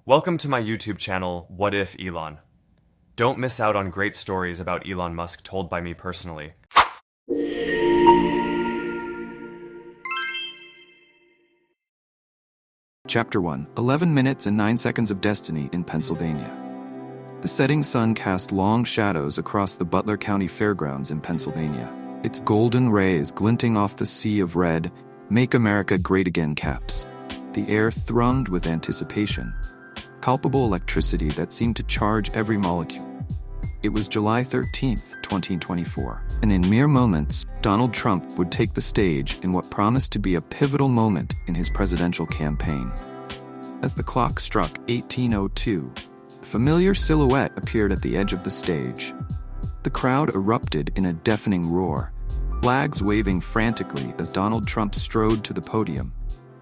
Welcome to my YouTube channel, What If Elon? Don't miss out on great stories about Elon Musk told by me personally. Chapter 1: 11 Minutes and 9 Seconds of Destiny in Pennsylvania. The setting sun cast long shadows across the Butler County Fairgrounds in Pennsylvania, its golden rays glinting off the sea of red, "Make America Great Again" caps. The air thrummed with anticipation, palpable electricity that seemed to charge every molecule. It was July 13th, 2024, and in mere moments, Donald Trump would take the stage in what promised to be a pivotal moment in his presidential campaign. As the clock struck 18:02, a familiar silhouette appeared at the edge of the stage. The crowd erupted in a deafening roar, flags waving frantically as Donald Trump strode to the podium,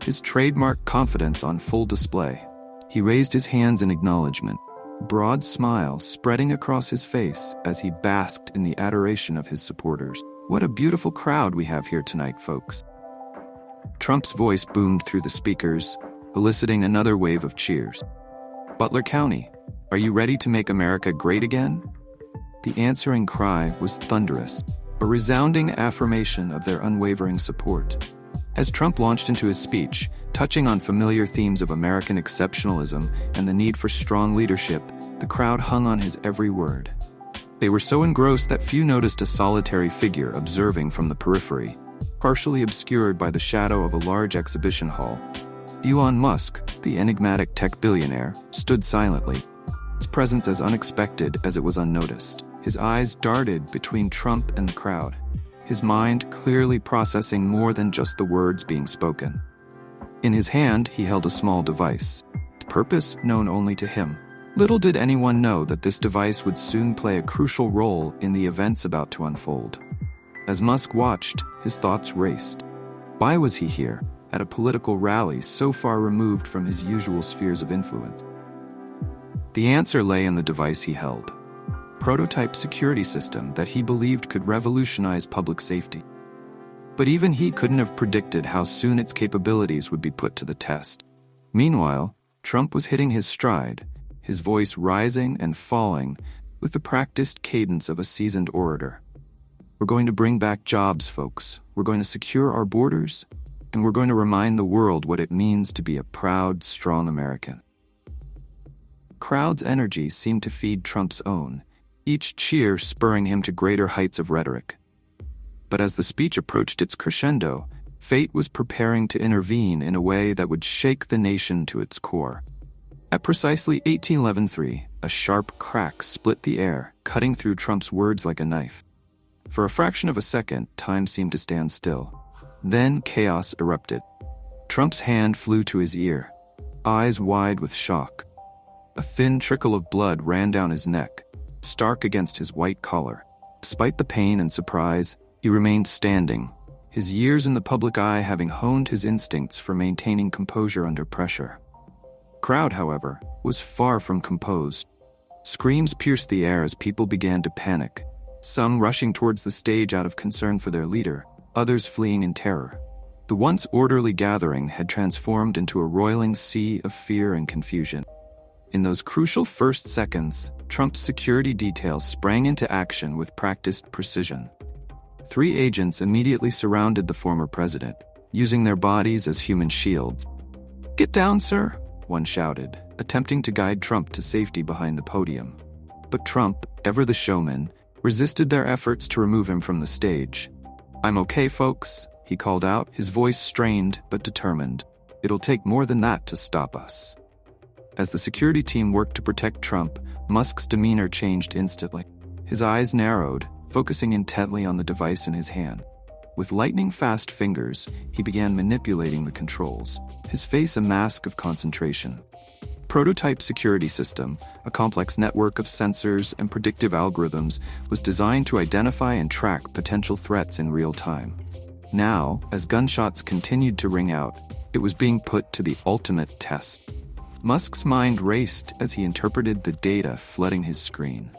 his trademark confidence on full display. He raised his hands in acknowledgement, a broad smile spreading across his face as he basked in the adoration of his supporters. "What a beautiful crowd we have here tonight, folks." Trump's voice boomed through the speakers, eliciting another wave of cheers. "Butler County, are you ready to make America great again?" The answering cry was thunderous, a resounding affirmation of their unwavering support. As Trump launched into his speech, touching on familiar themes of American exceptionalism and the need for strong leadership, the crowd hung on his every word. They were so engrossed that few noticed a solitary figure observing from the periphery, partially obscured by the shadow of a large exhibition hall. Elon Musk, the enigmatic tech billionaire, stood silently, his presence as unexpected as it was unnoticed. His eyes darted between Trump and the crowd, his mind clearly processing more than just the words being spoken. In his hand, he held a small device, its purpose known only to him. Little did anyone know that this device would soon play a crucial role in the events about to unfold. As Musk watched, his thoughts raced. Why was he here, at a political rally so far removed from his usual spheres of influence? The answer lay in the device he held. Prototype security system that he believed could revolutionize public safety. But even he couldn't have predicted how soon its capabilities would be put to the test. Meanwhile, Trump was hitting his stride, his voice rising and falling with the practiced cadence of a seasoned orator. "We're going to bring back jobs, folks. We're going to secure our borders, and we're going to remind the world what it means to be a proud, strong American." Crowd's energy seemed to feed Trump's own, each cheer spurring him to greater heights of rhetoric. But as the speech approached its crescendo, fate was preparing to intervene in a way that would shake the nation to its core. At precisely 18:11:03, a sharp crack split the air, cutting through Trump's words like a knife. For a fraction of a second, time seemed to stand still. Then chaos erupted. Trump's hand flew to his ear, eyes wide with shock. A thin trickle of blood ran down his neck, stark against his white collar. Despite the pain and surprise, he remained standing, his years in the public eye having honed his instincts for maintaining composure under pressure. Crowd, however, was far from composed. Screams pierced the air as people began to panic, some rushing towards the stage out of concern for their leader, others fleeing in terror. The once orderly gathering had transformed into a roiling sea of fear and confusion. In those crucial first seconds, Trump's security details sprang into action with practiced precision. 3 agents immediately surrounded the former president, using their bodies as human shields. "Get down, sir," one shouted, attempting to guide Trump to safety behind the podium. But Trump, ever the showman, resisted their efforts to remove him from the stage. "I'm okay, folks," he called out, his voice strained but determined. "It'll take more than that to stop us." As the security team worked to protect Trump, Musk's demeanor changed instantly. His eyes narrowed, focusing intently on the device in his hand. With lightning-fast fingers, he began manipulating the controls, his face a mask of concentration. Prototype security system, a complex network of sensors and predictive algorithms, was designed to identify and track potential threats in real time. Now, as gunshots continued to ring out, it was being put to the ultimate test. Musk's mind raced as he interpreted the data flooding his screen.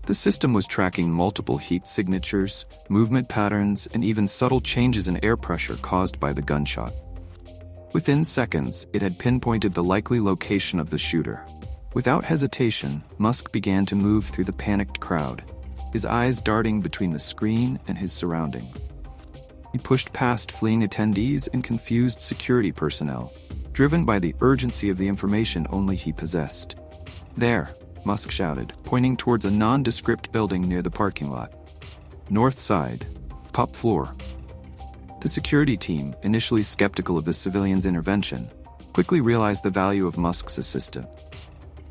The system was tracking multiple heat signatures, movement patterns, and even subtle changes in air pressure caused by the gunshot. Within seconds, it had pinpointed the likely location of the shooter. Without hesitation, Musk began to move through the panicked crowd, his eyes darting between the screen and his surroundings. He pushed past fleeing attendees and confused security personnel, driven by the urgency of the information only he possessed. "There," Musk shouted, pointing towards a nondescript building near the parking lot. "North side, top floor." The security team, initially skeptical of the civilian's intervention, quickly realized the value of Musk's assistance.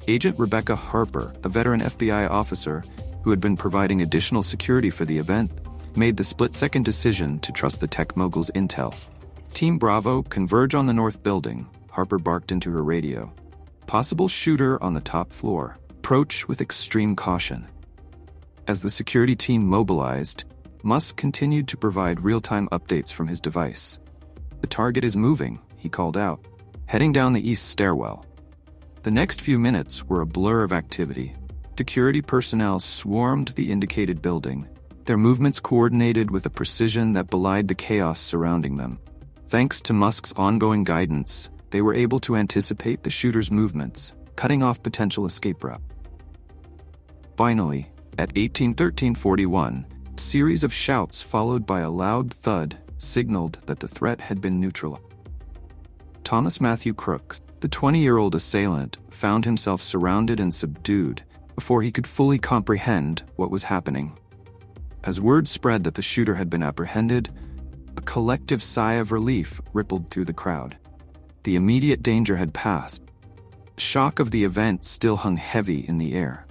Agent Rebecca Harper, a veteran FBI officer who had been providing additional security for the event, made the split-second decision to trust the tech mogul's intel. "Team Bravo, converge on the north building," Harper barked into her radio. "Possible shooter on the top floor. Approach with extreme caution." As the security team mobilized, Musk continued to provide real-time updates from his device. "The target is moving," he called out, heading down the east stairwell. The next few minutes were a blur of activity. Security personnel swarmed the indicated building, their movements coordinated with a precision that belied the chaos surrounding them. Thanks to Musk's ongoing guidance, they were able to anticipate the shooter's movements, cutting off potential escape route. Finally, at 18:13:41, a series of shouts followed by a loud thud signaled that the threat had been neutralized. Thomas Matthew Crooks, the 20-year-old assailant, found himself surrounded and subdued before he could fully comprehend what was happening. As word spread that the shooter had been apprehended, a collective sigh of relief rippled through the crowd. The immediate danger had passed. The shock of the event still hung heavy in the air.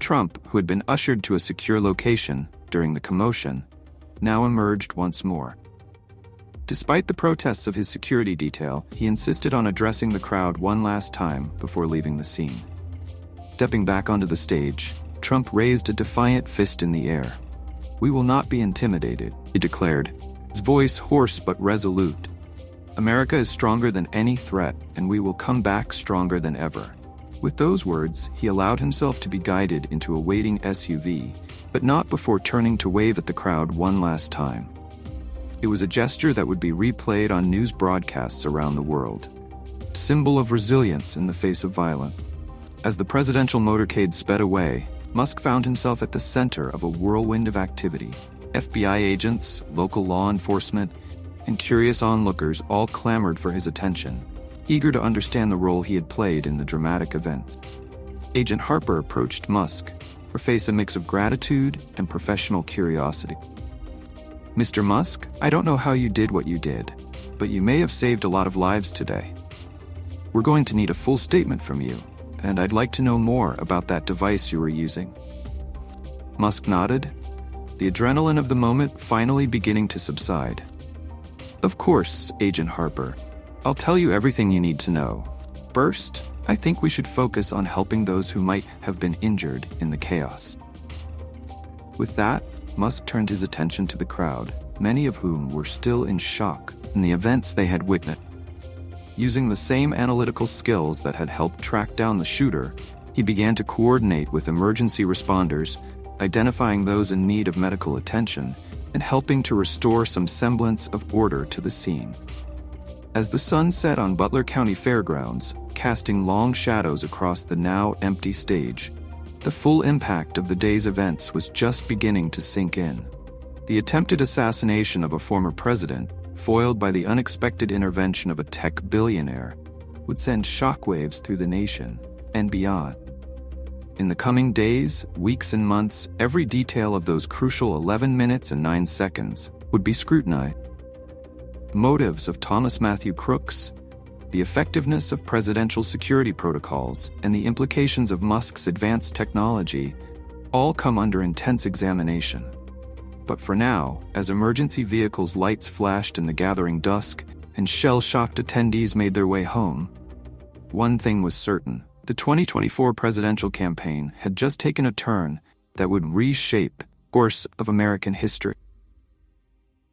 Trump, who had been ushered to a secure location during the commotion, now emerged once more. Despite the protests of his security detail, he insisted on addressing the crowd one last time before leaving the scene. Stepping back onto the stage, Trump raised a defiant fist in the air. "We will not be intimidated," he declared, his voice hoarse but resolute. "America is stronger than any threat, and we will come back stronger than ever." With those words, he allowed himself to be guided into a waiting SUV, but not before turning to wave at the crowd one last time. It was a gesture that would be replayed on news broadcasts around the world, a symbol of resilience in the face of violence. As the presidential motorcade sped away, Musk found himself at the center of a whirlwind of activity. FBI agents, local law enforcement, and curious onlookers all clamored for his attention, eager to understand the role he had played in the dramatic events. Agent Harper approached Musk, her face a mix of gratitude and professional curiosity. "Mr. Musk, I don't know how you did what you did, but you may have saved a lot of lives today. We're going to need a full statement from you, and I'd like to know more about that device you were using." Musk nodded, the adrenaline of the moment finally beginning to subside. "Of course, Agent Harper. I'll tell you everything you need to know. First, I think we should focus on helping those who might have been injured in the chaos." With that, Musk turned his attention to the crowd, many of whom were still in shock from the events they had witnessed. Using the same analytical skills that had helped track down the shooter, he began to coordinate with emergency responders, identifying those in need of medical attention, and helping to restore some semblance of order to the scene. As the sun set on Butler County Fairgrounds, casting long shadows across the now empty stage, the full impact of the day's events was just beginning to sink in. The attempted assassination of a former president, foiled by the unexpected intervention of a tech billionaire, would send shockwaves through the nation and beyond. In the coming days, weeks, and months, every detail of those crucial 11 minutes and 9 seconds would be scrutinized. Motives of Thomas Matthew Crooks, the effectiveness of presidential security protocols, and the implications of Musk's advanced technology all come under intense examination. But for now, as emergency vehicles' lights flashed in the gathering dusk and shell-shocked attendees made their way home, one thing was certain: the 2024 presidential campaign had just taken a turn that would reshape the course of American history.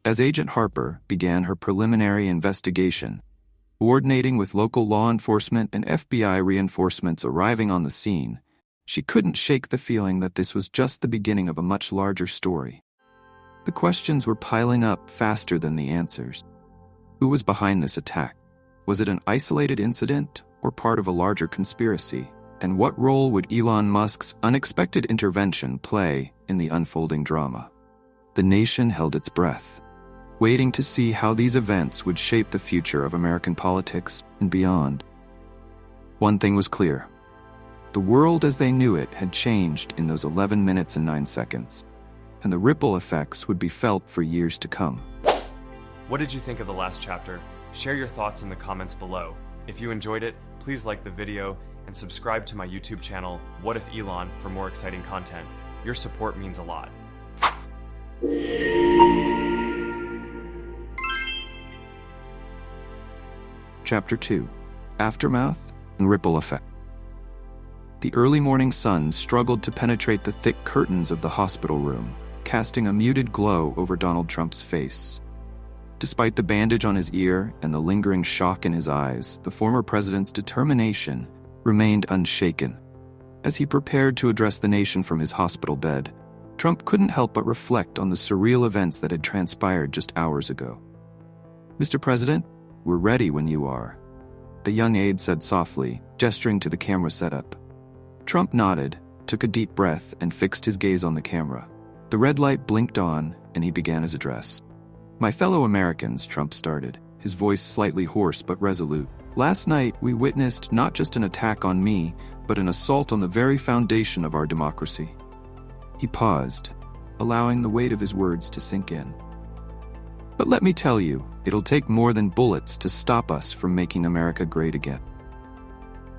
As Agent Harper began her preliminary investigation, coordinating with local law enforcement and FBI reinforcements arriving on the scene, she couldn't shake the feeling that this was just the beginning of a much larger story. The questions were piling up faster than the answers. Who was behind this attack? Was it an isolated incident or part of a larger conspiracy? And what role would Elon Musk's unexpected intervention play in the unfolding drama? The nation held its breath, waiting to see how these events would shape the future of American politics and beyond. One thing was clear. The world as they knew it had changed in those 11 minutes and 9 seconds, and the ripple effects would be felt for years to come. What did you think of the last chapter? Share your thoughts in the comments below. If you enjoyed it, please like the video and subscribe to my YouTube channel, What If Elon, for more exciting content. Your support means a lot. Chapter 2: Aftermath and Ripple Effect. The early morning sun struggled to penetrate the thick curtains of the hospital room, casting a muted glow over Donald Trump's face. Despite the bandage on his ear and the lingering shock in his eyes, the former president's determination remained unshaken. As he prepared to address the nation from his hospital bed, Trump couldn't help but reflect on the surreal events that had transpired just hours ago. "Mr. President, we're ready when you are," a young aide said softly, gesturing to the camera setup. Trump nodded, took a deep breath, and fixed his gaze on the camera. The red light blinked on, and he began his address. "My fellow Americans," Trump started, his voice slightly hoarse but resolute. "Last night, we witnessed not just an attack on me, but an assault on the very foundation of our democracy." He paused, allowing the weight of his words to sink in. "But let me tell you, it'll take more than bullets to stop us from making America great again."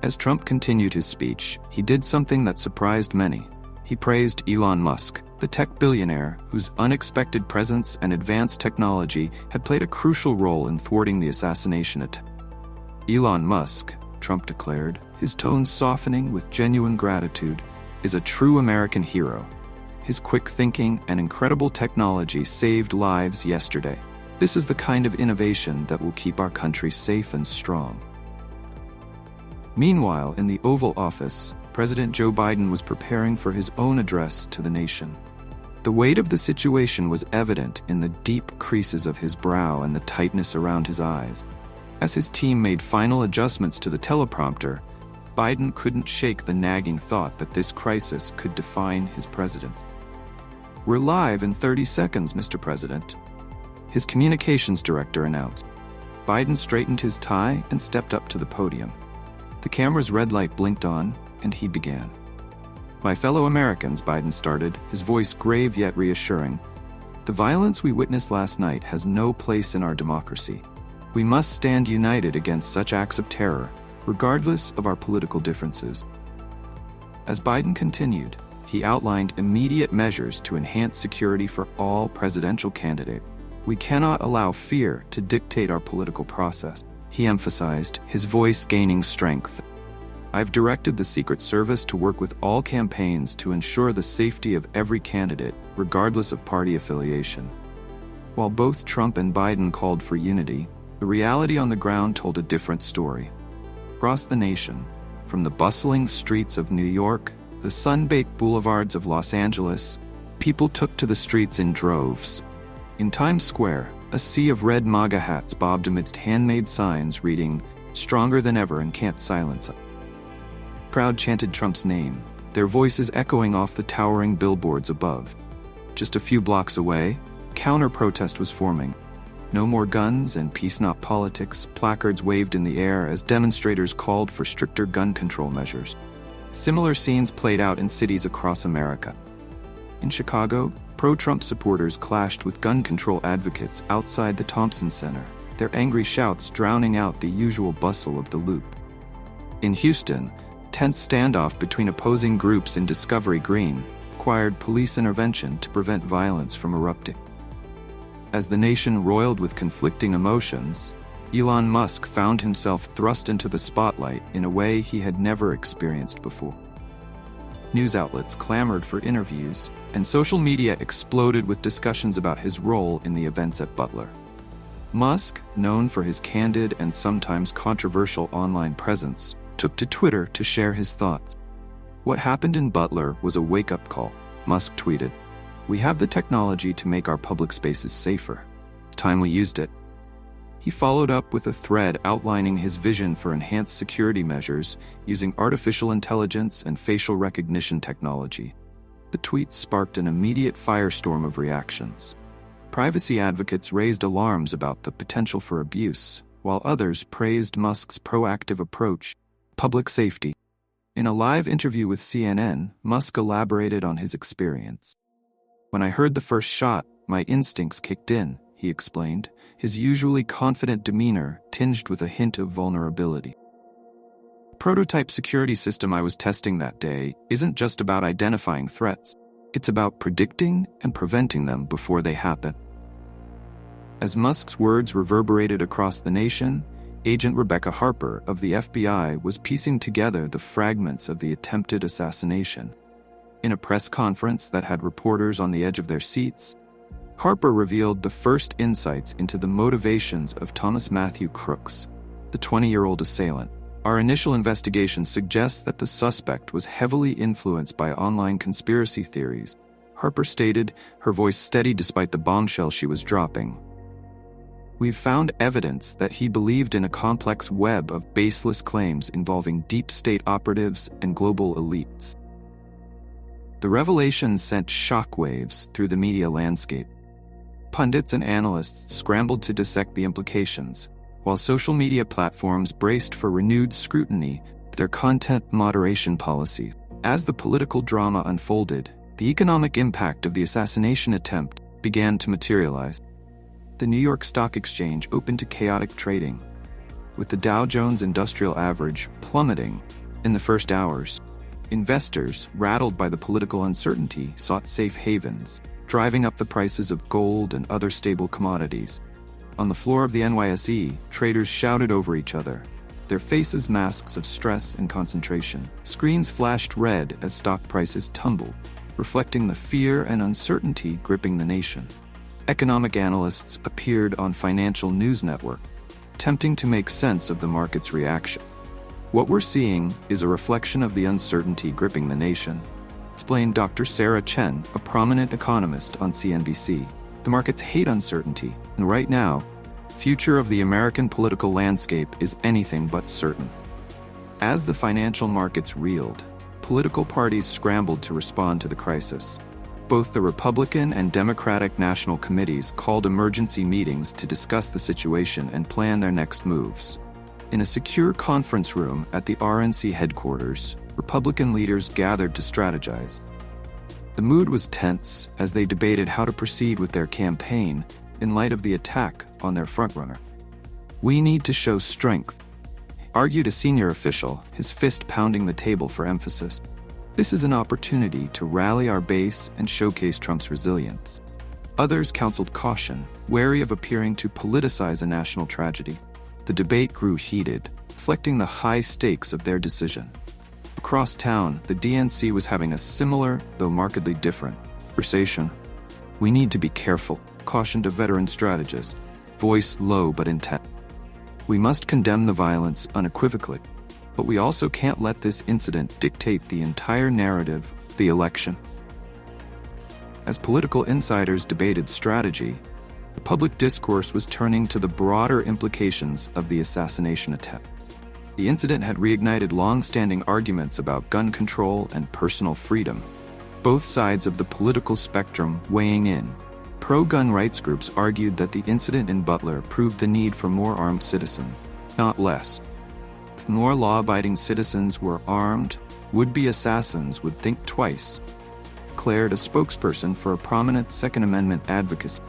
As Trump continued his speech, he did something that surprised many. He praised Elon Musk, the tech billionaire whose unexpected presence and advanced technology had played a crucial role in thwarting the assassination attempt. "Elon Musk," Trump declared, his tone softening with genuine gratitude, "is a true American hero. His quick thinking and incredible technology saved lives yesterday. This is the kind of innovation that will keep our country safe and strong." Meanwhile, in the Oval Office, President Joe Biden was preparing for his own address to the nation. The weight of the situation was evident in the deep creases of his brow and the tightness around his eyes. As his team made final adjustments to the teleprompter, Biden couldn't shake the nagging thought that this crisis could define his presidency. "We're live in 30 seconds, Mr. President," his communications director announced. Biden straightened his tie and stepped up to the podium. The camera's red light blinked on, and he began. "My fellow Americans," Biden started, his voice grave yet reassuring, "the violence we witnessed last night has no place in our democracy. We must stand united against such acts of terror, regardless of our political differences." As Biden continued, he outlined immediate measures to enhance security for all presidential candidates. "We cannot allow fear to dictate our political process," he emphasized, his voice gaining strength. "I've directed the Secret Service to work with all campaigns to ensure the safety of every candidate, regardless of party affiliation." While both Trump and Biden called for unity, the reality on the ground told a different story. Across the nation, from the bustling streets of New York, the sun-baked boulevards of Los Angeles, people took to the streets in droves. In Times Square, a sea of red MAGA hats bobbed amidst handmade signs reading, "Stronger than ever and can't silence us." Crowd chanted Trump's name, their voices echoing off the towering billboards above. Just a few blocks away, counter-protest was forming. "No more guns and peace not politics," placards waved in the air as demonstrators called for stricter gun control measures. Similar scenes played out in cities across America. In Chicago, pro-Trump supporters clashed with gun control advocates outside the Thompson Center, their angry shouts drowning out the usual bustle of the Loop. In Houston, tense standoff between opposing groups in Discovery Green required police intervention to prevent violence from erupting. As the nation roiled with conflicting emotions, Elon Musk found himself thrust into the spotlight in a way he had never experienced before. News outlets clamored for interviews, and social media exploded with discussions about his role in the events at Butler. Musk, known for his candid and sometimes controversial online presence, took to Twitter to share his thoughts. "What happened in Butler was a wake-up call," Musk tweeted. "We have the technology to make our public spaces safer. It's time we used it." He followed up with a thread outlining his vision for enhanced security measures using artificial intelligence and facial recognition technology. The tweet sparked an immediate firestorm of reactions. Privacy advocates raised alarms about the potential for abuse, while others praised Musk's proactive approach. Public safety. In a live interview with CNN, Musk elaborated on his experience. "When I heard the first shot, my instincts kicked in," he explained, his usually confident demeanor tinged with a hint of vulnerability. The prototype security system I was testing that day isn't just about identifying threats. It's about predicting and preventing them before they happen. As Musk's words reverberated across the nation, Agent Rebecca Harper of the FBI was piecing together the fragments of the attempted assassination. In a press conference that had reporters on the edge of their seats, Harper revealed the first insights into the motivations of Thomas Matthew Crooks, the 20-year-old assailant. "Our initial investigation suggests that the suspect was heavily influenced by online conspiracy theories," Harper stated, her voice steady despite the bombshell she was dropping. "We've found evidence that he believed in a complex web of baseless claims involving deep state operatives and global elites." The revelation sent shockwaves through the media landscape. Pundits and analysts scrambled to dissect the implications, while social media platforms braced for renewed scrutiny of their content moderation policy. As the political drama unfolded, the economic impact of the assassination attempt began to materialize. The New York Stock Exchange opened to chaotic trading, with the Dow Jones Industrial Average plummeting in the first hours. Investors, rattled by the political uncertainty, sought safe havens, driving up the prices of gold and other stable commodities. On the floor of the NYSE, traders shouted over each other, their faces masks of stress and concentration. Screens flashed red as stock prices tumbled, reflecting the fear and uncertainty gripping the nation. Economic analysts appeared on financial news network, attempting to make sense of the market's reaction. "What we're seeing is a reflection of the uncertainty gripping the nation," explained Dr. Sarah Chen, a prominent economist on CNBC. "The markets hate uncertainty, and right now, the future of the American political landscape is anything but certain." As the financial markets reeled, political parties scrambled to respond to the crisis. Both the Republican and Democratic national committees called emergency meetings to discuss the situation and plan their next moves. In a secure conference room at the RNC headquarters, Republican leaders gathered to strategize. The mood was tense as they debated how to proceed with their campaign in light of the attack on their frontrunner. "We need to show strength," argued a senior official, his fist pounding the table for emphasis. "This is an opportunity to rally our base and showcase Trump's resilience." Others counseled caution, wary of appearing to politicize a national tragedy. The debate grew heated, reflecting the high stakes of their decision. Across town, the DNC was having a similar, though markedly different, conversation. "We need to be careful," cautioned a veteran strategist, voice low but intent. "We must condemn the violence unequivocally, but we also can't let this incident dictate the entire narrative of the election." As political insiders debated strategy, the public discourse was turning to the broader implications of the assassination attempt. The incident had reignited long-standing arguments about gun control and personal freedom, both sides of the political spectrum weighing in. Pro-gun rights groups argued that the incident in Butler proved the need for more armed citizens, not less. If more law-abiding citizens were armed, would-be assassins would think twice, declared a spokesperson for a prominent Second Amendment advocacy.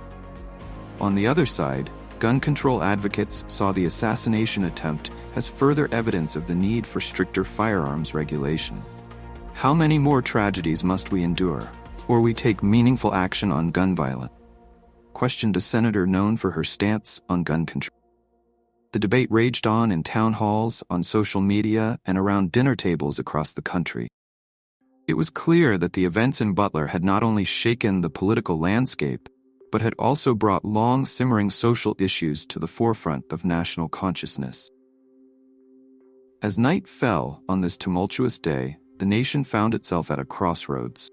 On the other side, gun control advocates saw the assassination attempt as further evidence of the need for stricter firearms regulation. "How many more tragedies must we endure, or we take meaningful action on gun violence?" questioned a senator known for her stance on gun control. The debate raged on in town halls, on social media, and around dinner tables across the country. It was clear that the events in Butler had not only shaken the political landscape, but had also brought long-simmering social issues to the forefront of national consciousness. As night fell on this tumultuous day, the nation found itself at a crossroads.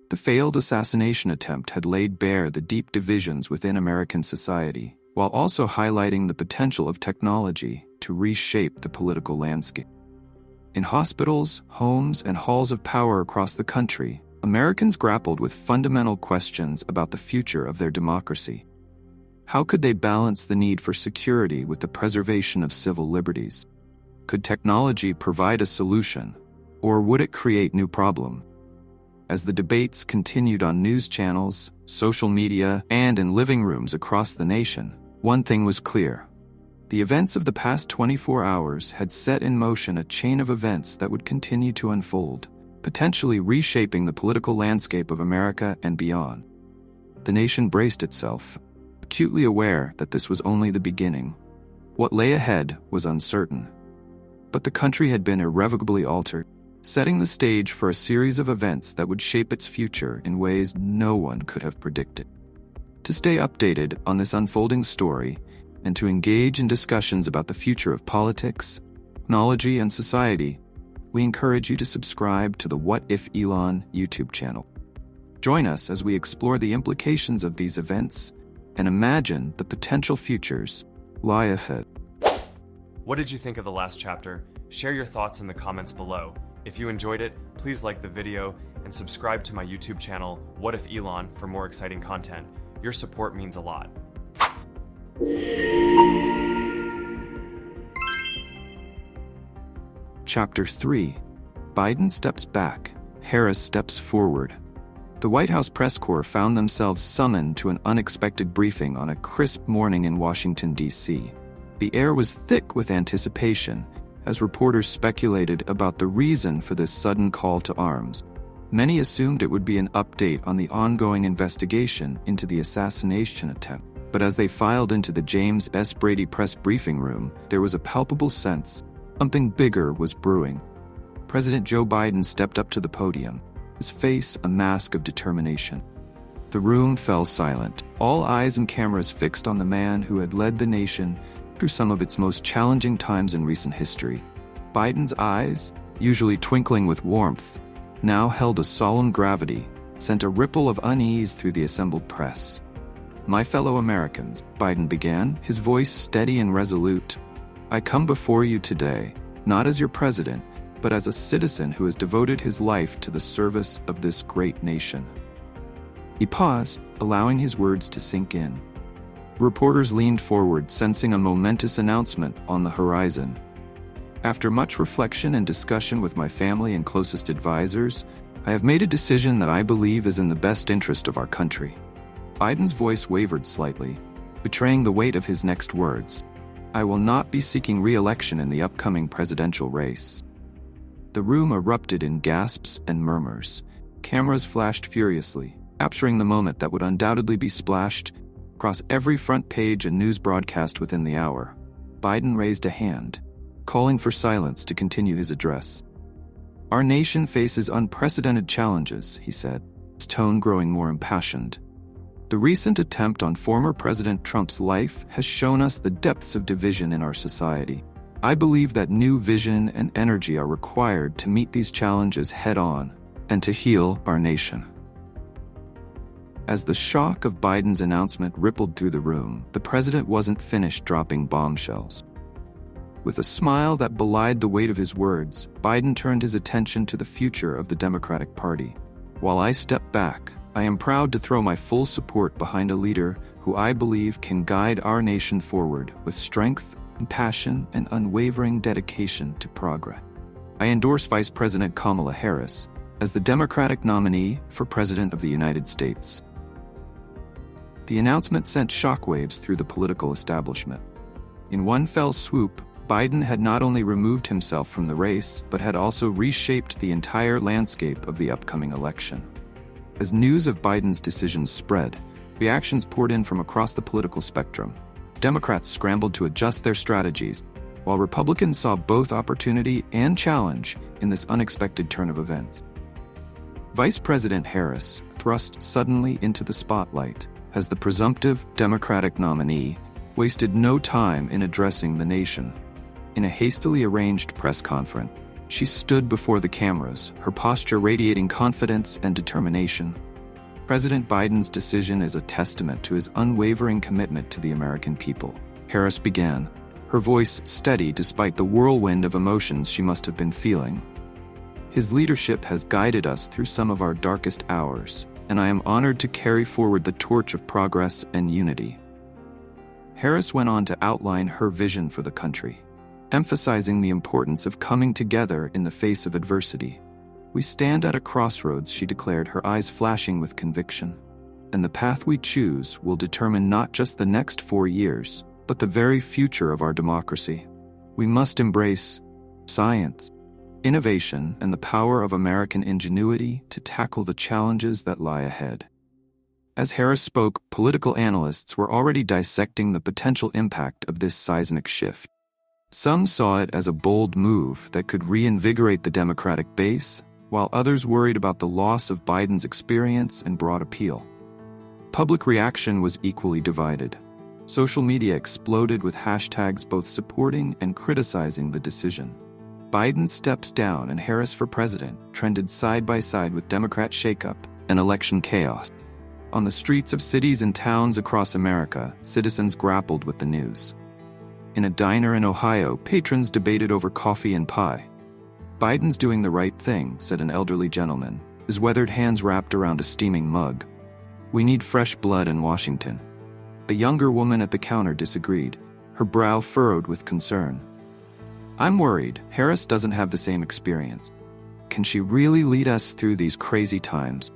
The failed assassination attempt had laid bare the deep divisions within American society, while also highlighting the potential of technology to reshape the political landscape. In hospitals, homes, and halls of power across the country, Americans grappled with fundamental questions about the future of their democracy. How could they balance the need for security with the preservation of civil liberties? Could technology provide a solution, or would it create new problems? As the debates continued on news channels, social media, and in living rooms across the nation, one thing was clear. The events of the past 24 hours had set in motion a chain of events that would continue to unfold, potentially reshaping the political landscape of America and beyond. The nation braced itself, acutely aware that this was only the beginning. What lay ahead was uncertain. But the country had been irrevocably altered, setting the stage for a series of events that would shape its future in ways no one could have predicted. To stay updated on this unfolding story, and to engage in discussions about the future of politics, technology, and society, we encourage you to subscribe to the What If Elon YouTube channel. Join us as we explore the implications of these events and imagine the potential futures lie ahead. What did you think of the last chapter? Share your thoughts in the comments below. If you enjoyed it, please like the video and subscribe to my YouTube channel, What If Elon, for more exciting content. Your support means a lot. Chapter 3. Biden steps back, Harris steps forward. The White House press corps found themselves summoned to an unexpected briefing on a crisp morning in Washington, D.C. The air was thick with anticipation as reporters speculated about the reason for this sudden call to arms. Many assumed it would be an update on the ongoing investigation into the assassination attempt. But as they filed into the James S. Brady press briefing room, there was a palpable sense something bigger was brewing. President Joe Biden stepped up to the podium, his face a mask of determination. The room fell silent, all eyes and cameras fixed on the man who had led the nation through some of its most challenging times in recent history. Biden's eyes, usually twinkling with warmth, now held a solemn gravity, sent a ripple of unease through the assembled press. "My fellow Americans," Biden began, his voice steady and resolute, "I come before you today, not as your president, but as a citizen who has devoted his life to the service of this great nation." He paused, allowing his words to sink in. Reporters leaned forward, sensing a momentous announcement on the horizon. "After much reflection and discussion with my family and closest advisors, I have made a decision that I believe is in the best interest of our country." Biden's voice wavered slightly, betraying the weight of his next words. "I will not be seeking re-election in the upcoming presidential race." The room erupted in gasps and murmurs. Cameras flashed furiously, capturing the moment that would undoubtedly be splashed across every front page and news broadcast within the hour. Biden raised a hand, calling for silence to continue his address. "Our nation faces unprecedented challenges," he said, his tone growing more impassioned. "The recent attempt on former President Trump's life has shown us the depths of division in our society. I believe that new vision and energy are required to meet these challenges head-on and to heal our nation." As the shock of Biden's announcement rippled through the room, the president wasn't finished dropping bombshells. With a smile that belied the weight of his words, Biden turned his attention to the future of the Democratic Party. "While I step back, I am proud to throw my full support behind a leader who I believe can guide our nation forward with strength, passion, and unwavering dedication to progress. I endorse Vice President Kamala Harris as the Democratic nominee for President of the United States." The announcement sent shockwaves through the political establishment. In one fell swoop, Biden had not only removed himself from the race, but had also reshaped the entire landscape of the upcoming election. As news of Biden's decision spread, reactions poured in from across the political spectrum. Democrats scrambled to adjust their strategies, while Republicans saw both opportunity and challenge in this unexpected turn of events. Vice President Harris, thrust suddenly into the spotlight as the presumptive Democratic nominee, wasted no time in addressing the nation. In a hastily arranged press conference, she stood before the cameras, her posture radiating confidence and determination. President Biden's decision is a testament to his unwavering commitment to the American people. Harris began, her voice steady despite the whirlwind of emotions she must have been feeling. His leadership has guided us through some of our darkest hours, and I am honored to carry forward the torch of progress and unity. Harris went on to outline her vision for the country, emphasizing the importance of coming together in the face of adversity. "We stand at a crossroads," she declared, her eyes flashing with conviction. "And the path we choose will determine not just the next 4 years, but the very future of our democracy. We must embrace science, innovation, and the power of American ingenuity to tackle the challenges that lie ahead." As Harris spoke, political analysts were already dissecting the potential impact of this seismic shift. Some saw it as a bold move that could reinvigorate the Democratic base, while others worried about the loss of Biden's experience and broad appeal. Public reaction was equally divided. Social media exploded with hashtags both supporting and criticizing the decision. Biden steps down and Harris for president trended side by side with Democrat shakeup and election chaos. On the streets of cities and towns across America, citizens grappled with the news. In a diner in Ohio, patrons debated over coffee and pie. "Biden's doing the right thing," said an elderly gentleman, his weathered hands wrapped around a steaming mug. "We need fresh blood in Washington." A younger woman at the counter disagreed, her brow furrowed with concern. "I'm worried Harris doesn't have the same experience. Can she really lead us through these crazy times?"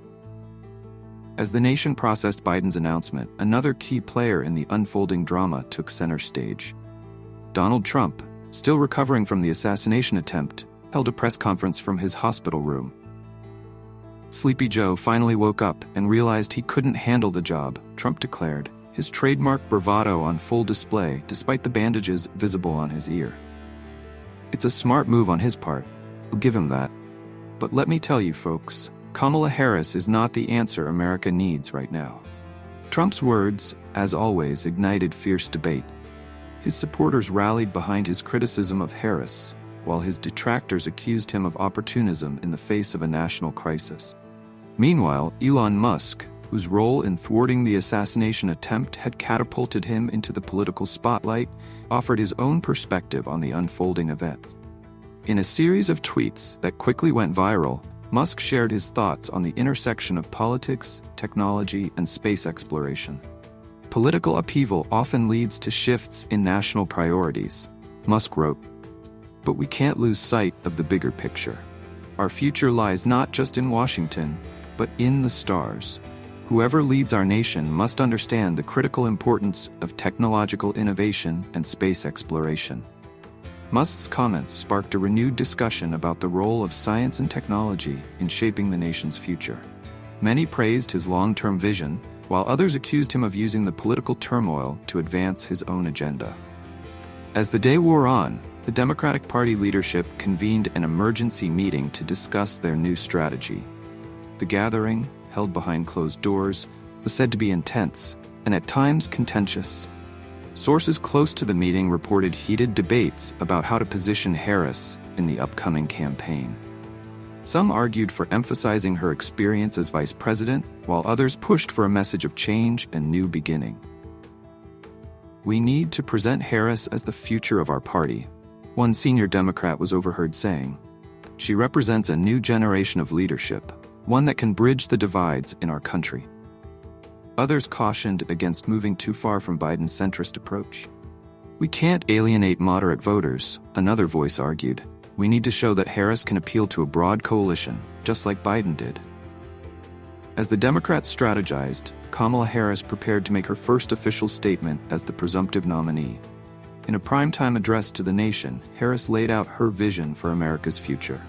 As the nation processed Biden's announcement, another key player in the unfolding drama took center stage. Donald Trump, still recovering from the assassination attempt, held a press conference from his hospital room. Sleepy Joe finally woke up and realized he couldn't handle the job, Trump declared, his trademark bravado on full display despite the bandages visible on his ear. "It's a smart move on his part, we'll give him that. But let me tell you folks, Kamala Harris is not the answer America needs right now." Trump's words, as always, ignited fierce debate. His supporters rallied behind his criticism of Harris, while his detractors accused him of opportunism in the face of a national crisis. Meanwhile, Elon Musk, whose role in thwarting the assassination attempt had catapulted him into the political spotlight, offered his own perspective on the unfolding events. In a series of tweets that quickly went viral, Musk shared his thoughts on the intersection of politics, technology, and space exploration. "Political upheaval often leads to shifts in national priorities," Musk wrote. "But we can't lose sight of the bigger picture. Our future lies not just in Washington, but in the stars. Whoever leads our nation must understand the critical importance of technological innovation and space exploration." Musk's comments sparked a renewed discussion about the role of science and technology in shaping the nation's future. Many praised his long-term vision, while others accused him of using the political turmoil to advance his own agenda. As the day wore on, the Democratic Party leadership convened an emergency meeting to discuss their new strategy. The gathering, held behind closed doors, was said to be intense and at times contentious. Sources close to the meeting reported heated debates about how to position Harris in the upcoming campaign. Some argued for emphasizing her experience as vice president, while others pushed for a message of change and new beginning. "We need to present Harris as the future of our party," one senior Democrat was overheard saying. "She represents a new generation of leadership, one that can bridge the divides in our country." Others cautioned against moving too far from Biden's centrist approach. "We can't alienate moderate voters," another voice argued. "We need to show that Harris can appeal to a broad coalition, just like Biden did." As the Democrats strategized, Kamala Harris prepared to make her first official statement as the presumptive nominee. In a primetime address to the nation, Harris laid out her vision for America's future.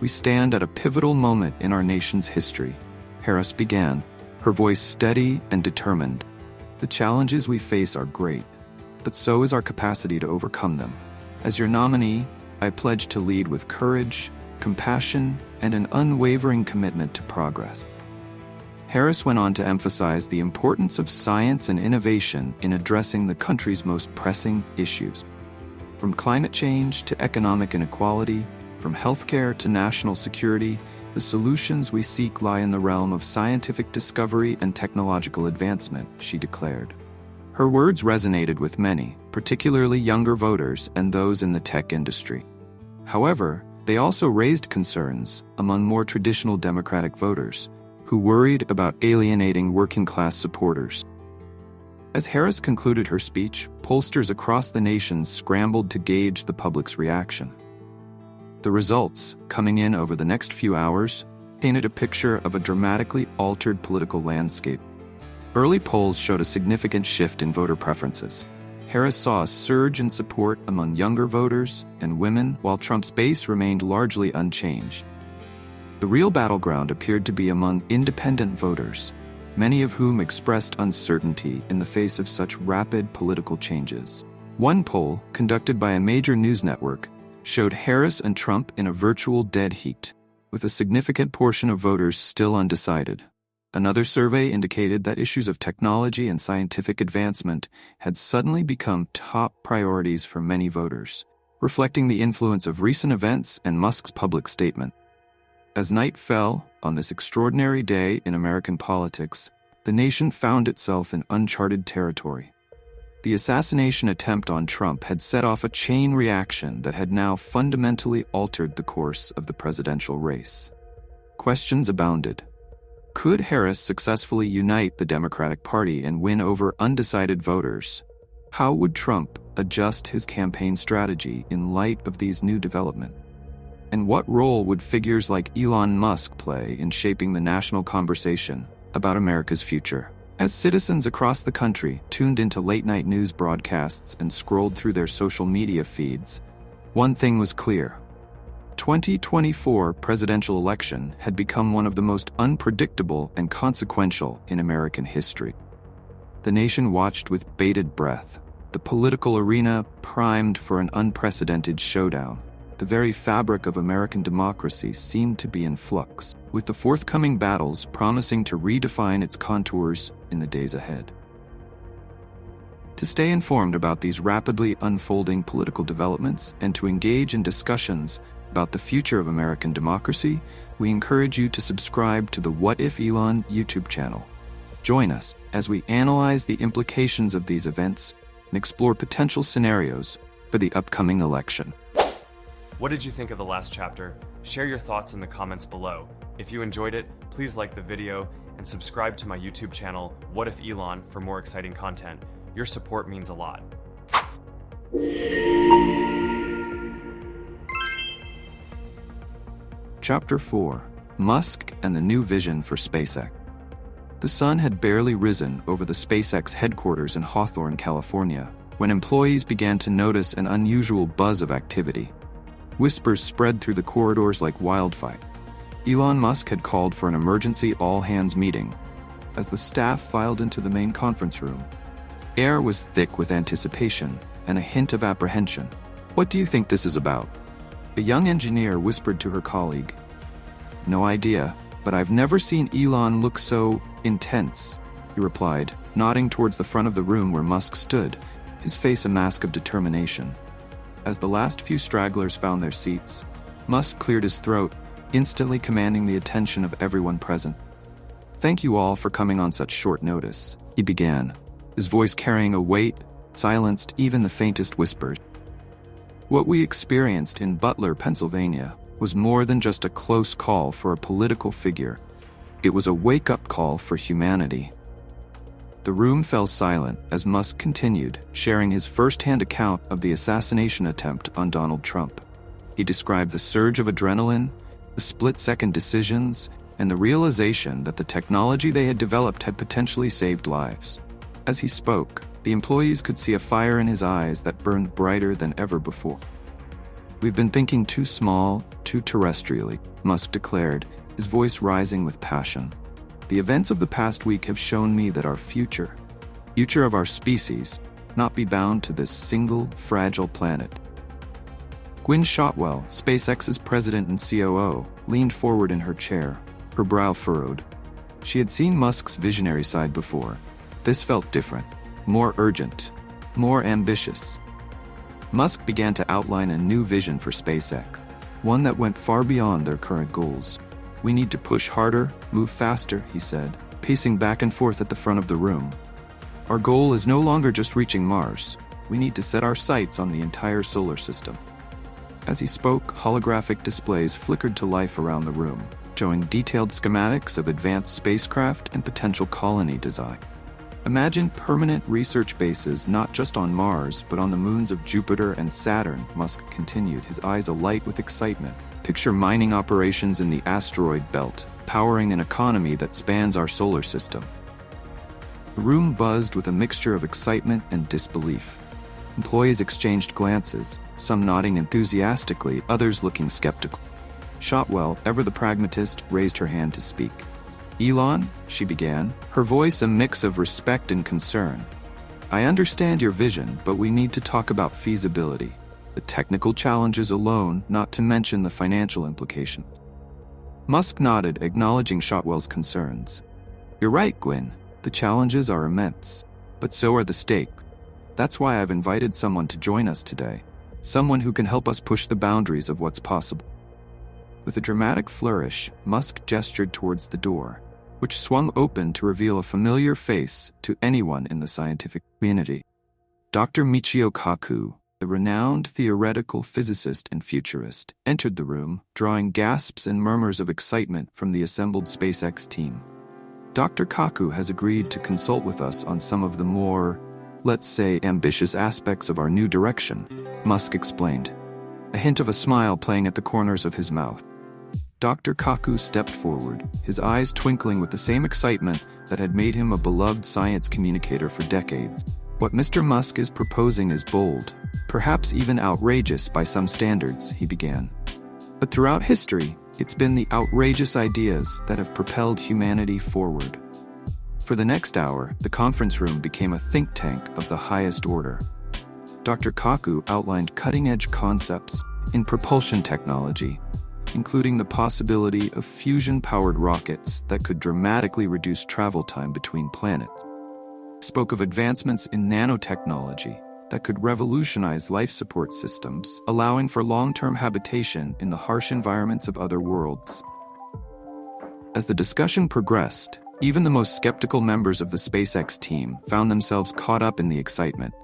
"We stand at a pivotal moment in our nation's history," Harris began, her voice steady and determined. "The challenges we face are great, but so is our capacity to overcome them. As your nominee, I pledge to lead with courage, compassion, and an unwavering commitment to progress." Harris went on to emphasize the importance of science and innovation in addressing the country's most pressing issues. From climate change to economic inequality, from healthcare to national security, The solutions we seek lie in the realm of scientific discovery and technological advancement, she declared. Her words resonated with many, particularly younger voters and those in the tech industry. However, they also raised concerns among more traditional Democratic voters, who worried about alienating working-class supporters. As Harris concluded her speech, pollsters across the nation scrambled to gauge the public's reaction. The results, coming in over the next few hours, painted a picture of a dramatically altered political landscape. Early polls showed a significant shift in voter preferences. Harris saw a surge in support among younger voters and women, while Trump's base remained largely unchanged. The real battleground appeared to be among independent voters, many of whom expressed uncertainty in the face of such rapid political changes. One poll, conducted by a major news network, showed Harris and Trump in a virtual dead heat, with a significant portion of voters still undecided. Another survey indicated that issues of technology and scientific advancement had suddenly become top priorities for many voters, reflecting the influence of recent events and Musk's public statement. As night fell on this extraordinary day in American politics, the nation found itself in uncharted territory. The assassination attempt on Trump had set off a chain reaction that had now fundamentally altered the course of the presidential race. Questions abounded. Could Harris successfully unite the Democratic Party and win over undecided voters? How would Trump adjust his campaign strategy in light of these new developments? And what role would figures like Elon Musk play in shaping the national conversation about America's future? As citizens across the country tuned into late-night news broadcasts and scrolled through their social media feeds, one thing was clear. 2024 presidential election had become one of the most unpredictable and consequential in American history. The nation watched with bated breath, the political arena primed for an unprecedented showdown. The very fabric of American democracy seemed to be in flux, with the forthcoming battles promising to redefine its contours in the days ahead. To stay informed about these rapidly unfolding political developments and to engage in discussions about the future of American democracy, we encourage you to subscribe to the What If Elon YouTube channel. Join us as we analyze the implications of these events and explore potential scenarios for the upcoming election. What did you think of the last chapter? Share your thoughts in the comments below. If you enjoyed it, please like the video and subscribe to my YouTube channel, What If Elon, for more exciting content. Your support means a lot. Chapter 4: Musk and the New Vision for SpaceX. The sun had barely risen over the SpaceX headquarters in Hawthorne, California, when employees began to notice an unusual buzz of activity. Whispers spread through the corridors like wildfire. Elon Musk had called for an emergency all-hands meeting. As the staff filed into the main conference room, air was thick with anticipation and a hint of apprehension. "What do you think this is about?" A young engineer whispered to her colleague. "No idea, but I've never seen Elon look so intense," he replied, nodding towards the front of the room where Musk stood, his face a mask of determination. As the last few stragglers found their seats, Musk cleared his throat, instantly commanding the attention of everyone present. "Thank you all for coming on such short notice," he began, his voice carrying a weight that silenced even the faintest whispers. What we experienced in Butler, Pennsylvania, was more than just a close call for a political figure. It was a wake-up call for humanity. The room fell silent as Musk continued, sharing his first-hand account of the assassination attempt on Donald Trump. He described the surge of adrenaline, the split-second decisions, and the realization that the technology they had developed had potentially saved lives. As he spoke, the employees could see a fire in his eyes that burned brighter than ever before. "We've been thinking too small, too terrestrially," Musk declared, his voice rising with passion. "The events of the past week have shown me that our future of our species, not be bound to this single, fragile planet." Gwynne Shotwell, SpaceX's president and COO, leaned forward in her chair, her brow furrowed. She had seen Musk's visionary side before. This felt different, more urgent, more ambitious. Musk began to outline a new vision for SpaceX, one that went far beyond their current goals. We need to push harder, move faster, he said, pacing back and forth at the front of the room. Our goal is no longer just reaching Mars. We need to set our sights on the entire solar system. As he spoke, holographic displays flickered to life around the room, showing detailed schematics of advanced spacecraft and potential colony design. Imagine permanent research bases not just on Mars, but on the moons of Jupiter and Saturn, Musk continued, his eyes alight with excitement. Picture mining operations in the asteroid belt, powering an economy that spans our solar system. The room buzzed with a mixture of excitement and disbelief. Employees exchanged glances, some nodding enthusiastically, others looking skeptical. Shotwell, ever the pragmatist, raised her hand to speak. Elon, she began, her voice a mix of respect and concern. I understand your vision, but we need to talk about feasibility. The technical challenges alone, not to mention the financial implications. Musk nodded, acknowledging Shotwell's concerns. You're right, Gwyn. The challenges are immense, but so are the stakes. That's why I've invited someone to join us today. Someone who can help us push the boundaries of what's possible. With a dramatic flourish, Musk gestured towards the door, which swung open to reveal a familiar face to anyone in the scientific community. Dr. Michio Kaku, the renowned theoretical physicist and futurist, entered the room, drawing gasps and murmurs of excitement from the assembled SpaceX team. Dr. Kaku has agreed to consult with us on some of the more, let's say, ambitious aspects of our new direction, Musk explained, a hint of a smile playing at the corners of his mouth. Dr. Kaku stepped forward, his eyes twinkling with the same excitement that had made him a beloved science communicator for decades. What Mr. Musk is proposing is bold, perhaps even outrageous by some standards, he began. But throughout history, it's been the outrageous ideas that have propelled humanity forward. For the next hour, the conference room became a think tank of the highest order. Dr. Kaku outlined cutting-edge concepts in propulsion technology, including the possibility of fusion-powered rockets that could dramatically reduce travel time between planets. Spoke of advancements in nanotechnology that could revolutionize life support systems, allowing for long-term habitation in the harsh environments of other worlds. As the discussion progressed, even the most skeptical members of the SpaceX team found themselves caught up in the excitement.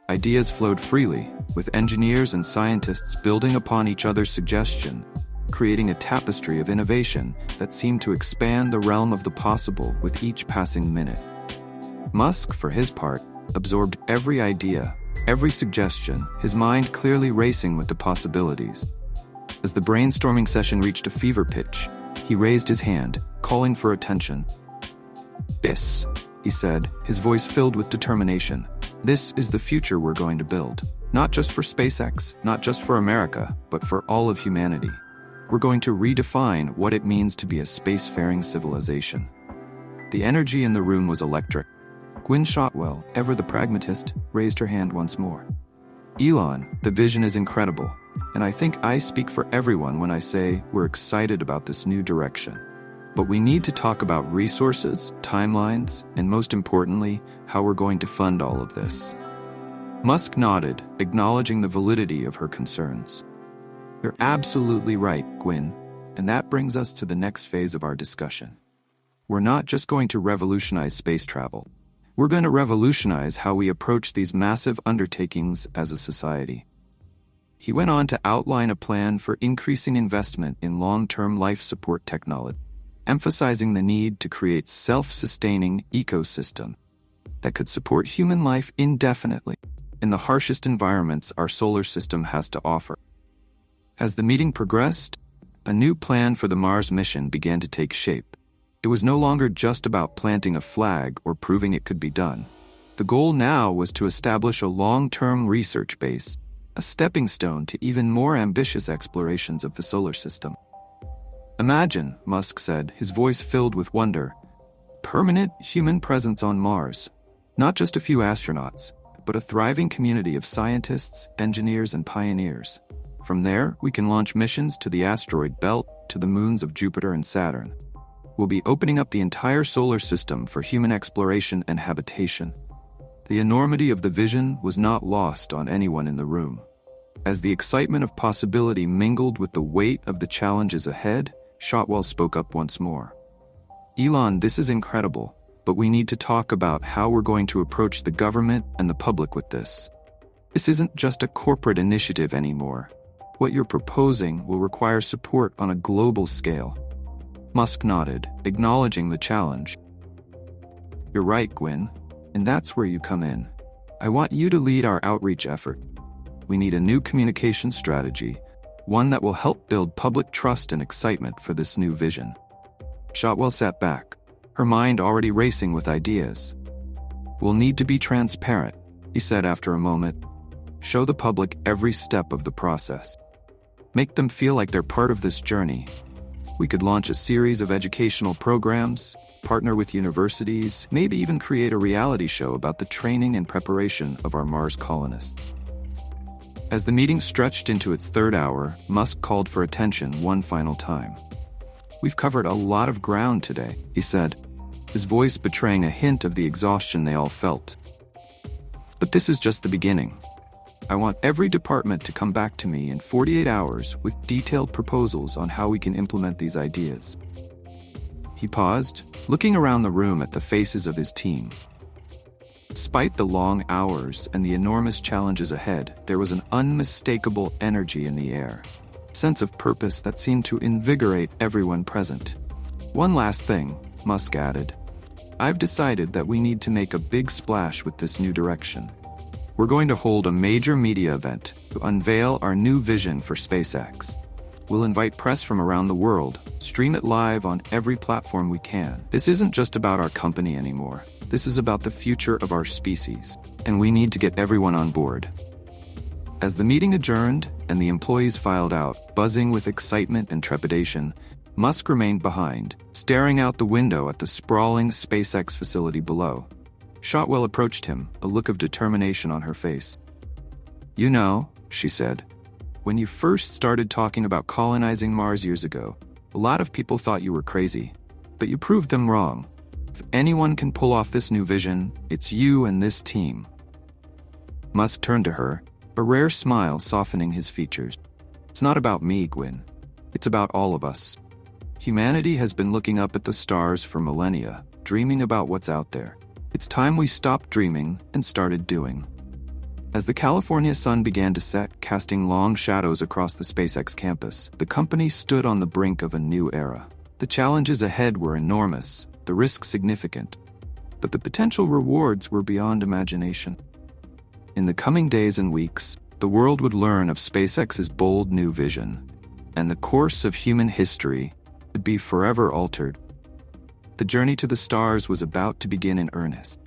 Ideas flowed freely, with engineers and scientists building upon each other's suggestions, creating a tapestry of innovation that seemed to expand the realm of the possible with each passing minute. Musk, for his part, absorbed every idea, every suggestion, his mind clearly racing with the possibilities. As the brainstorming session reached a fever pitch, he raised his hand, calling for attention. "This," he said, his voice filled with determination. "This is the future we're going to build. Not just for SpaceX, not just for America, but for all of humanity. We're going to redefine what it means to be a spacefaring civilization." The energy in the room was electric. Gwyn Shotwell, ever the pragmatist, raised her hand once more. "Elon, the vision is incredible, and I think I speak for everyone when I say we're excited about this new direction. But we need to talk about resources, timelines, and most importantly, how we're going to fund all of this." Musk nodded, acknowledging the validity of her concerns. "You're absolutely right, Gwyn, and that brings us to the next phase of our discussion. We're not just going to revolutionize space travel. We're going to revolutionize how we approach these massive undertakings as a society." He went on to outline a plan for increasing investment in long-term life support technology, emphasizing the need to create self-sustaining ecosystem that could support human life indefinitely in the harshest environments our solar system has to offer. As the meeting progressed, a new plan for the Mars mission began to take shape. It was no longer just about planting a flag or proving it could be done. The goal now was to establish a long-term research base, a stepping stone to even more ambitious explorations of the solar system. "Imagine," Musk said, his voice filled with wonder, "permanent human presence on Mars. Not just a few astronauts, but a thriving community of scientists, engineers, and pioneers. From there, we can launch missions to the asteroid belt, to the moons of Jupiter and Saturn. We'll be opening up the entire solar system for human exploration and habitation." The enormity of the vision was not lost on anyone in the room. As the excitement of possibility mingled with the weight of the challenges ahead, Shotwell spoke up once more. Elon, this is incredible, but we need to talk about how we're going to approach the government and the public with this. This isn't just a corporate initiative anymore. What you're proposing will require support on a global scale. Musk nodded, acknowledging the challenge. You're right, Gwyn, and that's where you come in. I want you to lead our outreach effort. We need a new communication strategy, one that will help build public trust and excitement for this new vision. Shotwell sat back, her mind already racing with ideas. We'll need to be transparent, he said after a moment. Show the public every step of the process. Make them feel like they're part of this journey. We could launch a series of educational programs, partner with universities, maybe even create a reality show about the training and preparation of our Mars colonists. As the meeting stretched into its third hour, Musk called for attention one final time. We've covered a lot of ground today, he said, his voice betraying a hint of the exhaustion they all felt. But this is just the beginning. I want every department to come back to me in 48 hours with detailed proposals on how we can implement these ideas. He paused, looking around the room at the faces of his team. Despite the long hours and the enormous challenges ahead, there was an unmistakable energy in the air, a sense of purpose that seemed to invigorate everyone present. One last thing, Musk added. I've decided that we need to make a big splash with this new direction. We're going to hold a major media event to unveil our new vision for SpaceX. We'll invite press from around the world, stream it live on every platform we can. This isn't just about our company anymore. This is about the future of our species, and we need to get everyone on board. As the meeting adjourned and the employees filed out, buzzing with excitement and trepidation, Musk remained behind, staring out the window at the sprawling SpaceX facility below. Shotwell approached him, a look of determination on her face. You know, she said, when you first started talking about colonizing Mars years ago, a lot of people thought you were crazy, but you proved them wrong. If anyone can pull off this new vision, it's you and this team. Musk turned to her, a rare smile softening his features. It's not about me, Gwyn. It's about all of us. Humanity has been looking up at the stars for millennia, dreaming about what's out there. It's time we stopped dreaming and started doing. As the California sun began to set, casting long shadows across the SpaceX campus, the company stood on the brink of a new era. The challenges ahead were enormous, the risks significant, but the potential rewards were beyond imagination. In the coming days and weeks, the world would learn of SpaceX's bold new vision, and the course of human history would be forever altered. The journey to the stars was about to begin in earnest,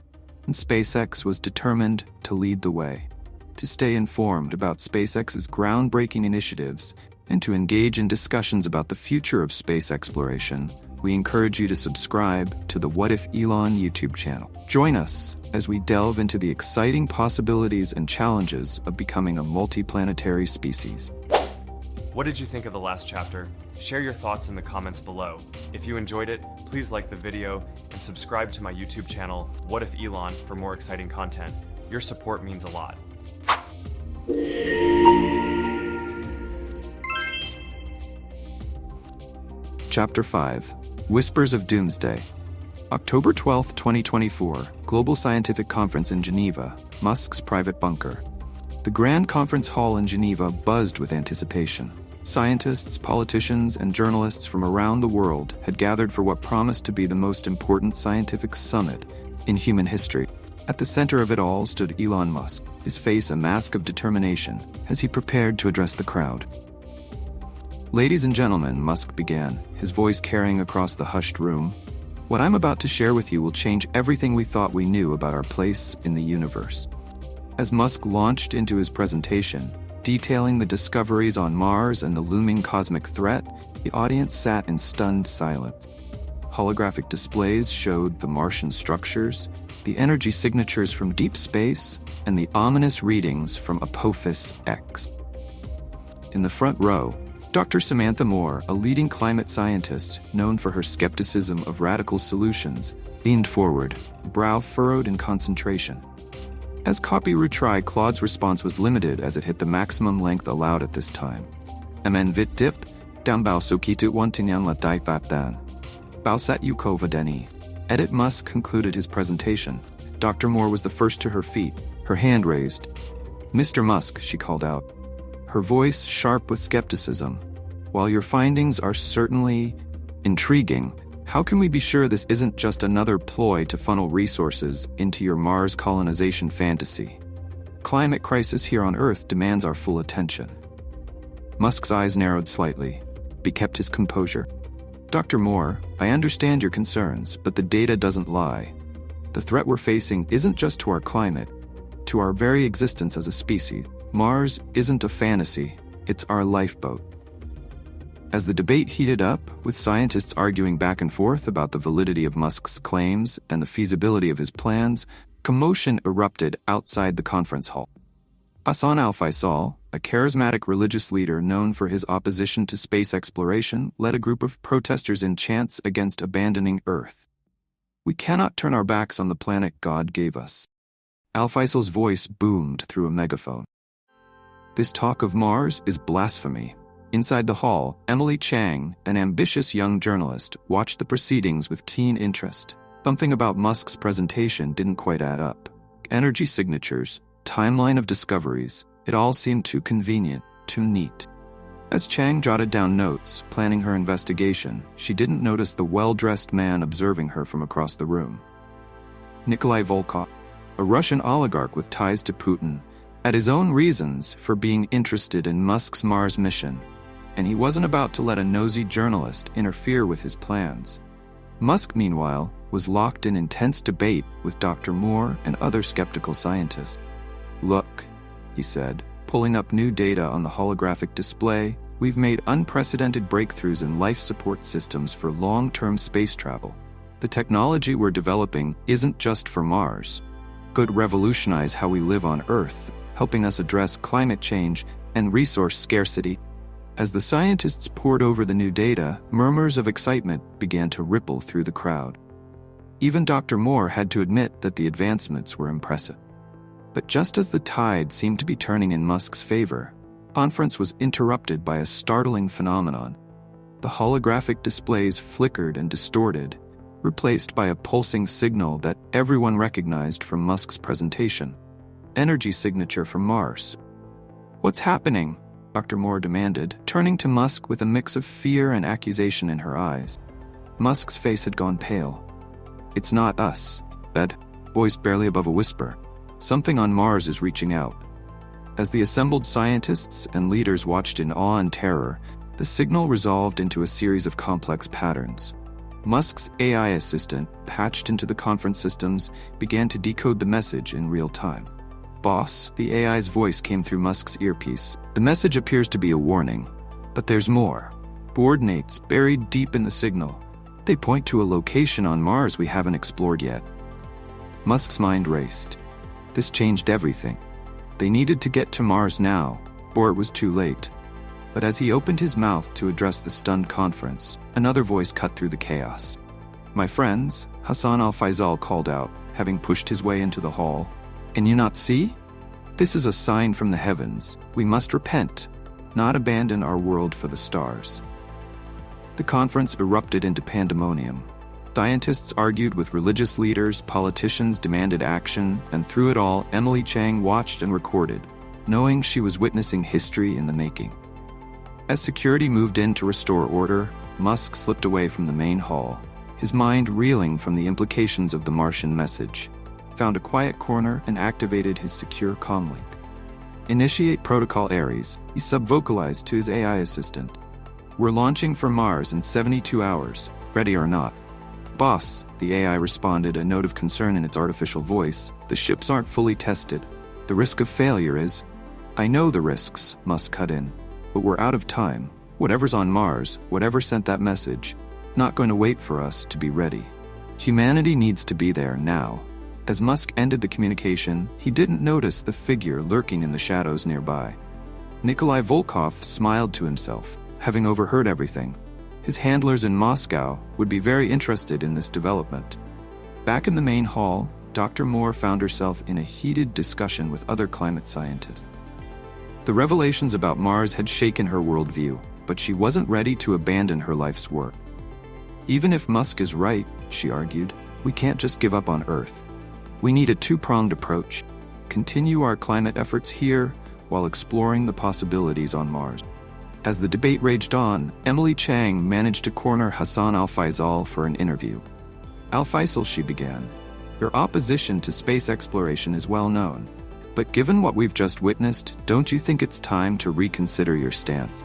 and SpaceX was determined to lead the way. To stay informed about SpaceX's groundbreaking initiatives and to engage in discussions about the future of space exploration, we encourage you to subscribe to the What If Elon YouTube channel. Join us as we delve into the exciting possibilities and challenges of becoming a multiplanetary species. What did you think of the last chapter? Share your thoughts in the comments below. If you enjoyed it, please like the video and subscribe to my YouTube channel, What If Elon, for more exciting content. Your support means a lot. Chapter 5. Whispers of Doomsday. October 12, 2024, Global Scientific Conference in Geneva, Musk's private bunker. The Grand Conference Hall in Geneva buzzed with anticipation. Scientists, politicians, and journalists from around the world had gathered for what promised to be the most important scientific summit in human history. At the center of it all stood Elon Musk, his face a mask of determination as he prepared to address the crowd. Ladies and gentlemen, Musk began, his voice carrying across the hushed room. What I'm about to share with you will change everything we thought we knew about our place in the universe. As Musk launched into his presentation, detailing the discoveries on Mars and the looming cosmic threat, the audience sat in stunned silence. Holographic displays showed the Martian structures, the energy signatures from deep space, and the ominous readings from Apophis X. In the front row, Dr. Samantha Moore, a leading climate scientist known for her skepticism of radical solutions, leaned forward, brow furrowed in concentration. As copy retry, Claude's response was limited as it hit the maximum length allowed at this time. MN Vit Dip, Down bao so kitu wantinyan la dai dan. Bao sat yu kova deni. Edit Musk concluded his presentation. Dr. Moore was the first to her feet, her hand raised. Mr. Musk, she called out, her voice sharp with skepticism. While your findings are certainly intriguing, how can we be sure this isn't just another ploy to funnel resources into your Mars colonization fantasy? Climate crisis here on Earth demands our full attention. Musk's eyes narrowed slightly, but he kept his composure. Dr. Moore, I understand your concerns, but the data doesn't lie. The threat we're facing isn't just to our climate, to our very existence as a species. Mars isn't a fantasy, it's our lifeboat. As the debate heated up, with scientists arguing back and forth about the validity of Musk's claims and the feasibility of his plans, commotion erupted outside the conference hall. Hassan al-Faisal, a charismatic religious leader known for his opposition to space exploration, led a group of protesters in chants against abandoning Earth. We cannot turn our backs on the planet God gave us. Al-Faisal's voice boomed through a megaphone. This talk of Mars is blasphemy. Inside the hall, Emily Chang, an ambitious young journalist, watched the proceedings with keen interest. Something about Musk's presentation didn't quite add up. Energy signatures, timeline of discoveries, it all seemed too convenient, too neat. As Chang jotted down notes, planning her investigation, she didn't notice the well-dressed man observing her from across the room. Nikolai Volkov, a Russian oligarch with ties to Putin, had his own reasons for being interested in Musk's Mars mission, and he wasn't about to let a nosy journalist interfere with his plans. Musk, meanwhile, was locked in intense debate with Dr. Moore and other skeptical scientists. Look, he said, pulling up new data on the holographic display, we've made unprecedented breakthroughs in life support systems for long-term space travel. The technology we're developing isn't just for Mars. It could revolutionize how we live on Earth, helping us address climate change and resource scarcity. As the scientists pored over the new data, murmurs of excitement began to ripple through the crowd. Even Dr. Moore had to admit that the advancements were impressive. But just as the tide seemed to be turning in Musk's favor, the conference was interrupted by a startling phenomenon. The holographic displays flickered and distorted, replaced by a pulsing signal that everyone recognized from Musk's presentation. Energy signature from Mars. What's happening? Dr. Moore demanded, turning to Musk with a mix of fear and accusation in her eyes. Musk's face had gone pale. It's not us, said, voice barely above a whisper. Something on Mars is reaching out. As the assembled scientists and leaders watched in awe and terror, the signal resolved into a series of complex patterns. Musk's AI assistant, patched into the conference systems, began to decode the message in real time. Boss, the AI's voice came through Musk's earpiece. The message appears to be a warning. But there's more. Coordinates buried deep in the signal. They point to a location on Mars we haven't explored yet. Musk's mind raced. This changed everything. They needed to get to Mars now, or it was too late. But as he opened his mouth to address the stunned conference, another voice cut through the chaos. My friends, Hassan al-Faisal called out, having pushed his way into the hall. Can you not see? This is a sign from the heavens. We must repent, not abandon our world for the stars. The conference erupted into pandemonium. Scientists argued with religious leaders, politicians demanded action, and through it all, Emily Chang watched and recorded, knowing she was witnessing history in the making. As security moved in to restore order, Musk slipped away from the main hall, his mind reeling from the implications of the Martian message, found a quiet corner and activated his secure comlink. Initiate Protocol Ares, he subvocalized to his AI assistant. We're launching for Mars in 72 hours, ready or not. Boss, the AI responded, a note of concern in its artificial voice. The ships aren't fully tested. The risk of failure is... I know the risks, Musk cut in. But we're out of time. Whatever's on Mars, whatever sent that message, not going to wait for us to be ready. Humanity needs to be there now. As Musk ended the communication, he didn't notice the figure lurking in the shadows nearby. Nikolai Volkov smiled to himself, having overheard everything. His handlers in Moscow would be very interested in this development. Back in the main hall, Dr. Moore found herself in a heated discussion with other climate scientists. The revelations about Mars had shaken her worldview. but she wasn't ready to abandon her life's work. Even if Musk is right, she argued, we can't just give up on Earth. We need a two-pronged approach. Continue our climate efforts here while exploring the possibilities on Mars. As the debate raged on, Emily Chang managed to corner Hassan Al-Faisal for an interview. Al-Faisal, she began, your opposition to space exploration is well known. But given what we've just witnessed, don't you think it's time to reconsider your stance?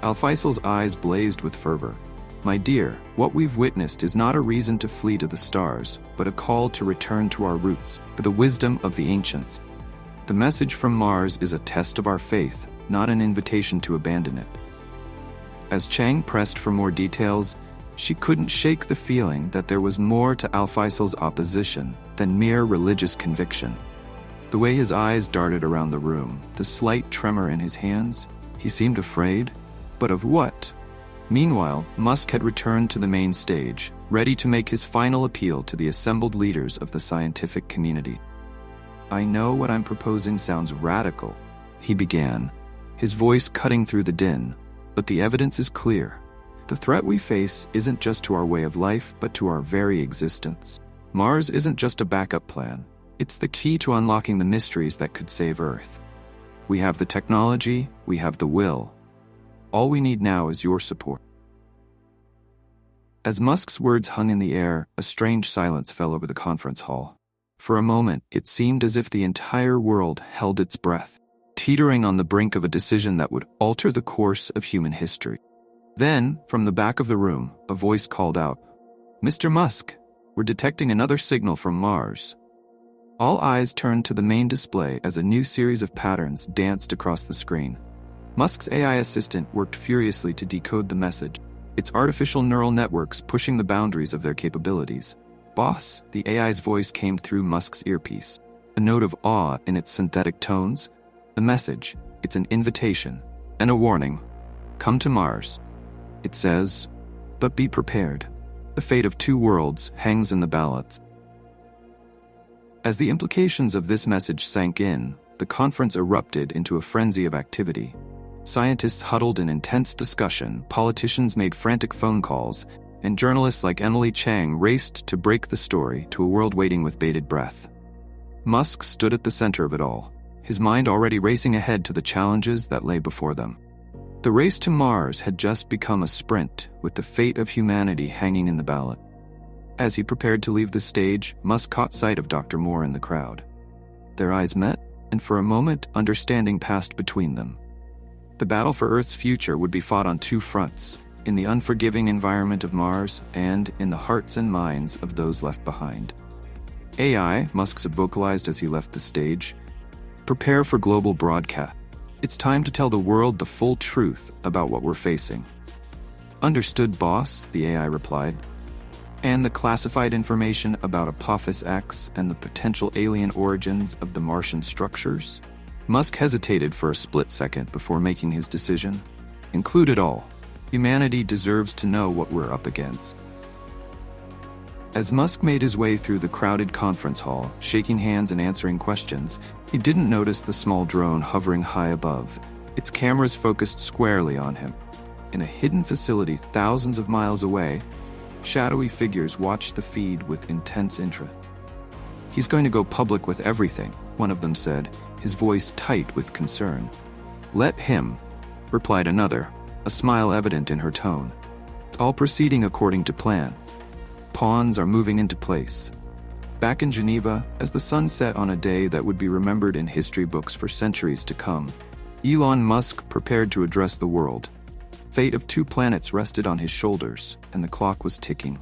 Al-Faisal's eyes blazed with fervor. My dear, what we've witnessed is not a reason to flee to the stars, but a call to return to our roots, for the wisdom of the ancients. The message from Mars is a test of our faith, not an invitation to abandon it. As Chang pressed for more details, she couldn't shake the feeling that there was more to Al-Faisal's opposition than mere religious conviction. The way his eyes darted around the room, the slight tremor in his hands, he seemed afraid. But of what? Meanwhile, Musk had returned to the main stage, ready to make his final appeal to the assembled leaders of the scientific community. I know what I'm proposing sounds radical, he began, his voice cutting through the din, but the evidence is clear. The threat we face isn't just to our way of life, but to our very existence. Mars isn't just a backup plan. It's the key to unlocking the mysteries that could save Earth. We have the technology, we have the will. All we need now is your support. As Musk's words hung in the air, a strange silence fell over the conference hall. For a moment, it seemed as if the entire world held its breath, teetering on the brink of a decision that would alter the course of human history. Then, from the back of the room, a voice called out, Mr. Musk, we're detecting another signal from Mars. All eyes turned to the main display as a new series of patterns danced across the screen. Musk's AI assistant worked furiously to decode the message, its artificial neural networks pushing the boundaries of their capabilities. Boss, the AI's voice came through Musk's earpiece, a note of awe in its synthetic tones. The message, it's an invitation and a warning. Come to Mars. It says, but be prepared. The fate of two worlds hangs in the balance. As the implications of this message sank in, the conference erupted into a frenzy of activity. Scientists huddled in intense discussion, politicians made frantic phone calls, and journalists like Emily Chang raced to break the story to a world waiting with bated breath. Musk stood at the center of it all, his mind already racing ahead to the challenges that lay before them. The race to Mars had just become a sprint, with the fate of humanity hanging in the balance. As he prepared to leave the stage, Musk caught sight of Dr. Moore in the crowd. Their eyes met, and for a moment, understanding passed between them. The battle for Earth's future would be fought on two fronts, in the unforgiving environment of Mars and in the hearts and minds of those left behind. AI, Musk vocalized as he left the stage, prepare for global broadcast. It's time to tell the world the full truth about what we're facing. Understood, boss, the AI replied. And the classified information about Apophis X and the potential alien origins of the Martian structures? Musk hesitated for a split second before making his decision. Include it all. Humanity deserves to know what we're up against. As Musk made his way through the crowded conference hall, shaking hands and answering questions, he didn't notice the small drone hovering high above, its cameras focused squarely on him. In a hidden facility thousands of miles away, shadowy figures watched the feed with intense interest. He's going to go public with everything, one of them said, his voice tight with concern. Let him, replied another, a smile evident in her tone. It's all proceeding according to plan. Pawns are moving into place. Back in Geneva, as the sun set on a day that would be remembered in history books for centuries to come, Elon Musk prepared to address the world. Fate of two planets rested on his shoulders, and the clock was ticking.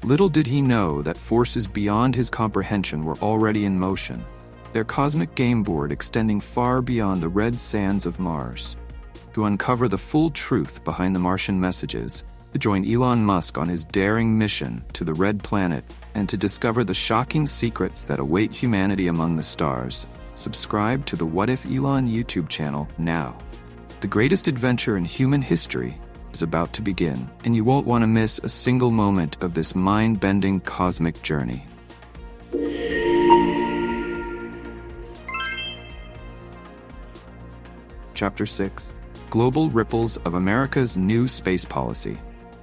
Little did he know that forces beyond his comprehension were already in motion, their cosmic game board extending far beyond the red sands of Mars. To uncover the full truth behind the Martian messages, to join Elon Musk on his daring mission to the Red Planet, and to discover the shocking secrets that await humanity among the stars, subscribe to the What If Elon YouTube channel now. The greatest adventure in human history is about to begin, and you won't want to miss a single moment of this mind-bending cosmic journey. Chapter 6. Global ripples of America's new space policy.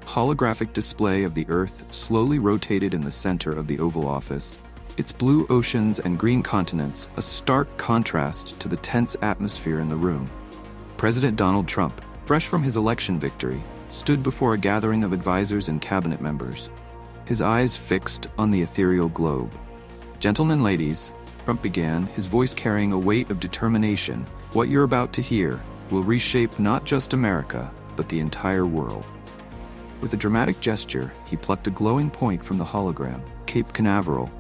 Holographic display of the Earth slowly rotated in the center of the Oval Office, its blue oceans and green continents a stark contrast to the tense atmosphere in the room. President Donald Trump, fresh from his election victory, stood before a gathering of advisors and cabinet members, his eyes fixed on the ethereal globe. "Gentlemen, ladies," Trump began, his voice carrying a weight of determination, "what you're about to hear will reshape not just America, but the entire world." With a dramatic gesture, he plucked a glowing point from the hologram, Cape Canaveral,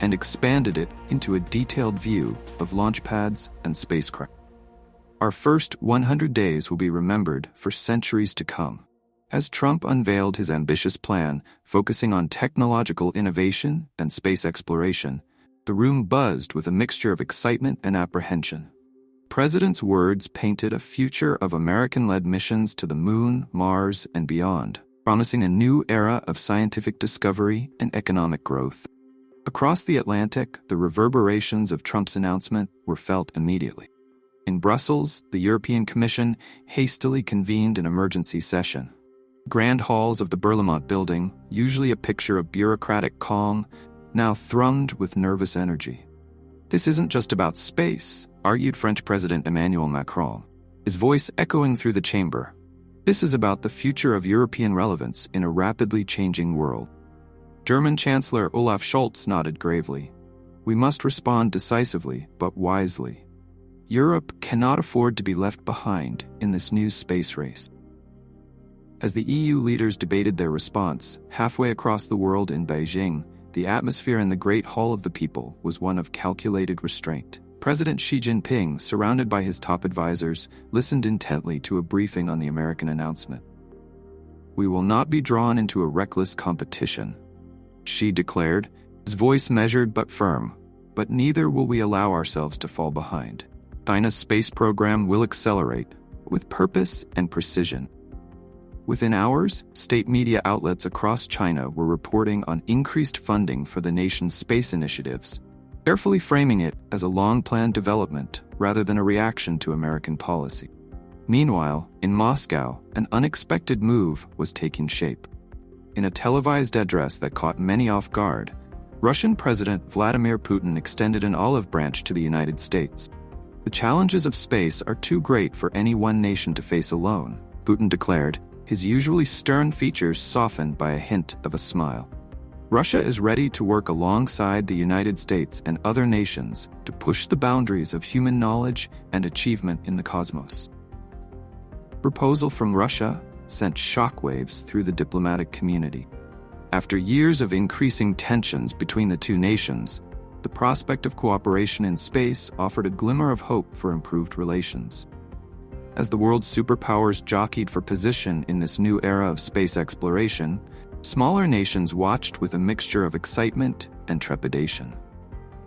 and expanded it into a detailed view of launch pads and spacecraft. Our first 100 days will be remembered for centuries to come. As Trump unveiled his ambitious plan, focusing on technological innovation and space exploration, the room buzzed with a mixture of excitement and apprehension. The President's words painted a future of American-led missions to the Moon, Mars, and beyond, promising a new era of scientific discovery and economic growth. Across the Atlantic, the reverberations of Trump's announcement were felt immediately. In Brussels, the European Commission hastily convened an emergency session. Grand halls of the Berlaymont building, usually a picture of bureaucratic calm, now thrummed with nervous energy. "This isn't just about space," argued French President Emmanuel Macron, his voice echoing through the chamber. "This is about the future of European relevance in a rapidly changing world." German Chancellor Olaf Scholz nodded gravely. "We must respond decisively, but wisely. Europe cannot afford to be left behind in this new space race." As the EU leaders debated their response, halfway across the world in Beijing, the atmosphere in the Great Hall of the People was one of calculated restraint. President Xi Jinping, surrounded by his top advisors, listened intently to a briefing on the American announcement. "We will not be drawn into a reckless competition," Xi declared, his voice measured but firm, "but neither will we allow ourselves to fall behind. China's space program will accelerate, with purpose and precision." Within hours, state media outlets across China were reporting on increased funding for the nation's space initiatives, carefully framing it as a long-planned development rather than a reaction to American policy. Meanwhile, in Moscow, an unexpected move was taking shape. In a televised address that caught many off guard, Russian President Vladimir Putin extended an olive branch to the United States. "The challenges of space are too great for any one nation to face alone," Putin declared, his usually stern features softened by a hint of a smile. "Russia is ready to work alongside the United States and other nations to push the boundaries of human knowledge and achievement in the cosmos." The proposal from Russia sent shockwaves through the diplomatic community. After years of increasing tensions between the two nations, the prospect of cooperation in space offered a glimmer of hope for improved relations. As the world's superpowers jockeyed for position in this new era of space exploration, smaller nations watched with a mixture of excitement and trepidation.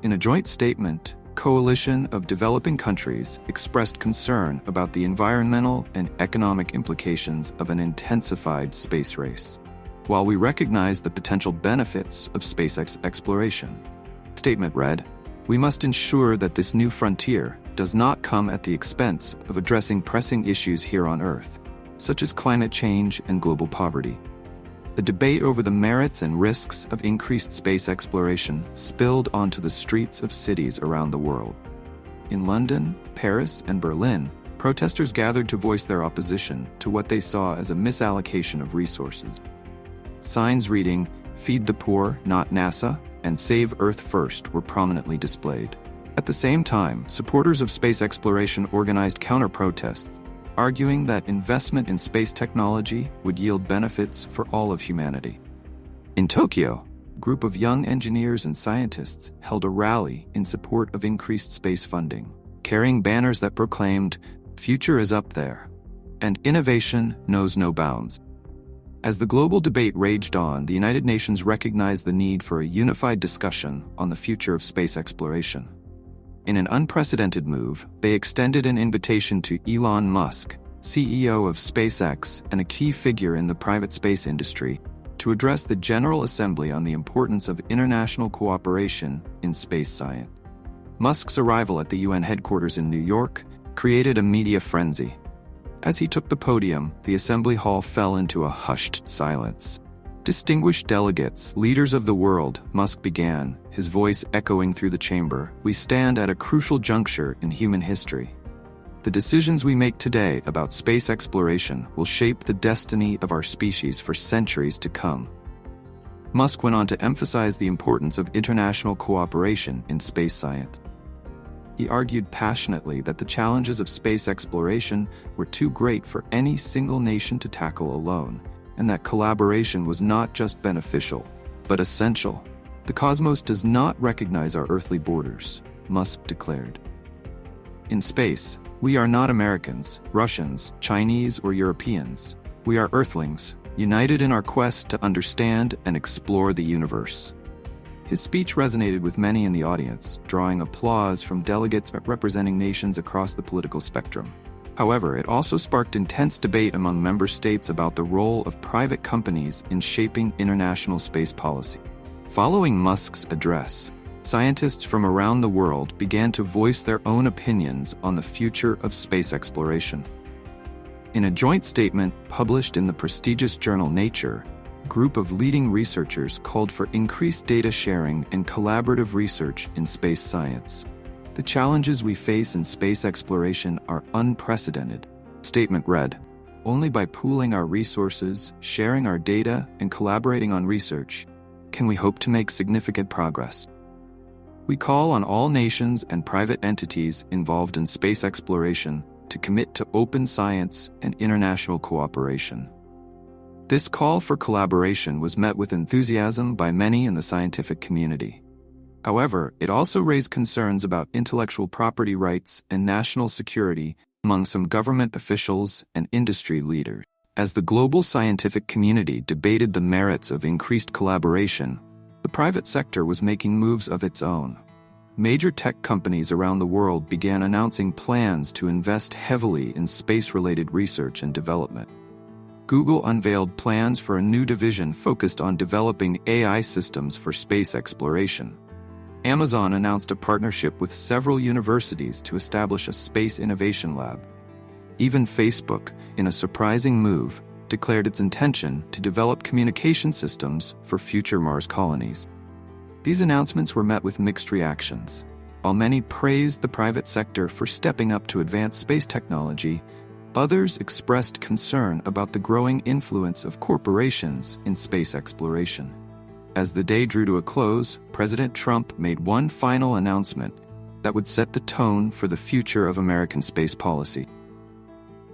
In a joint statement, a coalition of developing countries expressed concern about the environmental and economic implications of an intensified space race. "While we recognize the potential benefits of space exploration," the statement read, "we must ensure that this new frontier does not come at the expense of addressing pressing issues here on Earth, such as climate change and global poverty." The debate over the merits and risks of increased space exploration spilled onto the streets of cities around the world. In London, Paris, and Berlin, protesters gathered to voice their opposition to what they saw as a misallocation of resources. Signs reading, "Feed the poor, not NASA," and "Save Earth First" were prominently displayed. At the same time, supporters of space exploration organized counter-protests, arguing that investment in space technology would yield benefits for all of humanity. In Tokyo, a group of young engineers and scientists held a rally in support of increased space funding, carrying banners that proclaimed, "Future is up there," and "Innovation knows no bounds." As the global debate raged on, the United Nations recognized the need for a unified discussion on the future of space exploration. In an unprecedented move, they extended an invitation to Elon Musk, CEO of SpaceX and a key figure in the private space industry, to address the General Assembly on the importance of international cooperation in space science. Musk's arrival at the UN headquarters in New York created a media frenzy. As he took the podium, the assembly hall fell into a hushed silence. Distinguished delegates, leaders of the world, Musk began, his voice echoing through the chamber. We stand at a crucial juncture in human history. The decisions we make today about space exploration will shape the destiny of our species for centuries to come. Musk went on to emphasize the importance of international cooperation in space science. He argued passionately that the challenges of space exploration were too great for any single nation to tackle alone, and that collaboration was not just beneficial, but essential. The cosmos does not recognize our earthly borders, Musk declared. In space, we are not Americans, Russians, Chinese, or Europeans. We are Earthlings, united in our quest to understand and explore the universe. His speech resonated with many in the audience, drawing applause from delegates representing nations across the political spectrum. However, it also sparked intense debate among member states about the role of private companies in shaping international space policy. Following Musk's address, scientists from around the world began to voice their own opinions on the future of space exploration. In a joint statement published in the prestigious journal Nature, a group of leading researchers called for increased data sharing and collaborative research in space science. The challenges we face in space exploration are unprecedented. The statement read, "Only by pooling our resources, sharing our data, and collaborating on research can we hope to make significant progress. We call on all nations and private entities involved in space exploration to commit to open science and international cooperation." This call for collaboration was met with enthusiasm by many in the scientific community. However, it also raised concerns about intellectual property rights and national security among some government officials and industry leaders. As the global scientific community debated the merits of increased collaboration, the private sector was making moves of its own. Major tech companies around the world began announcing plans to invest heavily in space-related research and development. Google unveiled plans for a new division focused on developing AI systems for space exploration. Amazon announced a partnership with several universities to establish a space innovation lab. Even Facebook, in a surprising move, declared its intention to develop communication systems for future Mars colonies. These announcements were met with mixed reactions. While many praised the private sector for stepping up to advance space technology, others expressed concern about the growing influence of corporations in space exploration. As the day drew to a close, President Trump made one final announcement that would set the tone for the future of American space policy.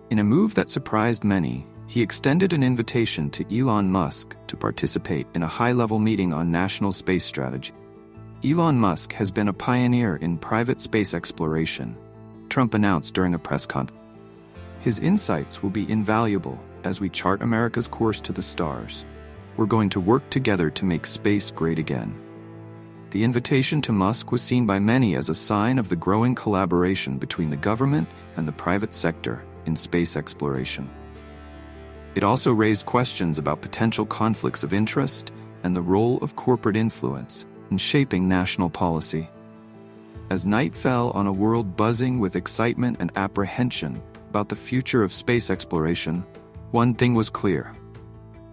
In a move that surprised many, he extended an invitation to Elon Musk to participate in a high-level meeting on national space strategy. Elon Musk has been a pioneer in private space exploration, Trump announced during a press conference. His insights will be invaluable as we chart America's course to the stars. We're going to work together to make space great again. The invitation to Musk was seen by many as a sign of the growing collaboration between the government and the private sector in space exploration. It also raised questions about potential conflicts of interest and the role of corporate influence in shaping national policy. As night fell on a world buzzing with excitement and apprehension about the future of space exploration, one thing was clear.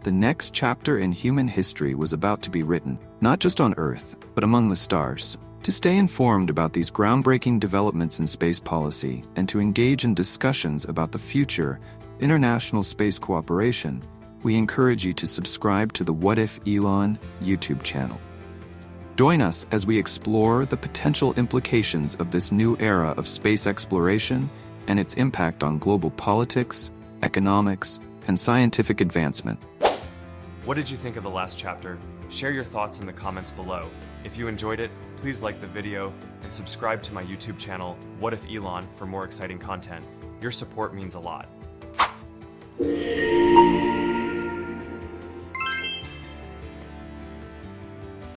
The next chapter in human history was about to be written, not just on Earth, but among the stars. To stay informed about these groundbreaking developments in space policy and to engage in discussions about the future international space cooperation, we encourage you to subscribe to the What If Elon YouTube channel. Join us as we explore the potential implications of this new era of space exploration and its impact on global politics, economics, and scientific advancement. What did you think of the last chapter? Share your thoughts in the comments below. If you enjoyed it, please like the video and subscribe to my YouTube channel, What If Elon, for more exciting content. Your support means a lot.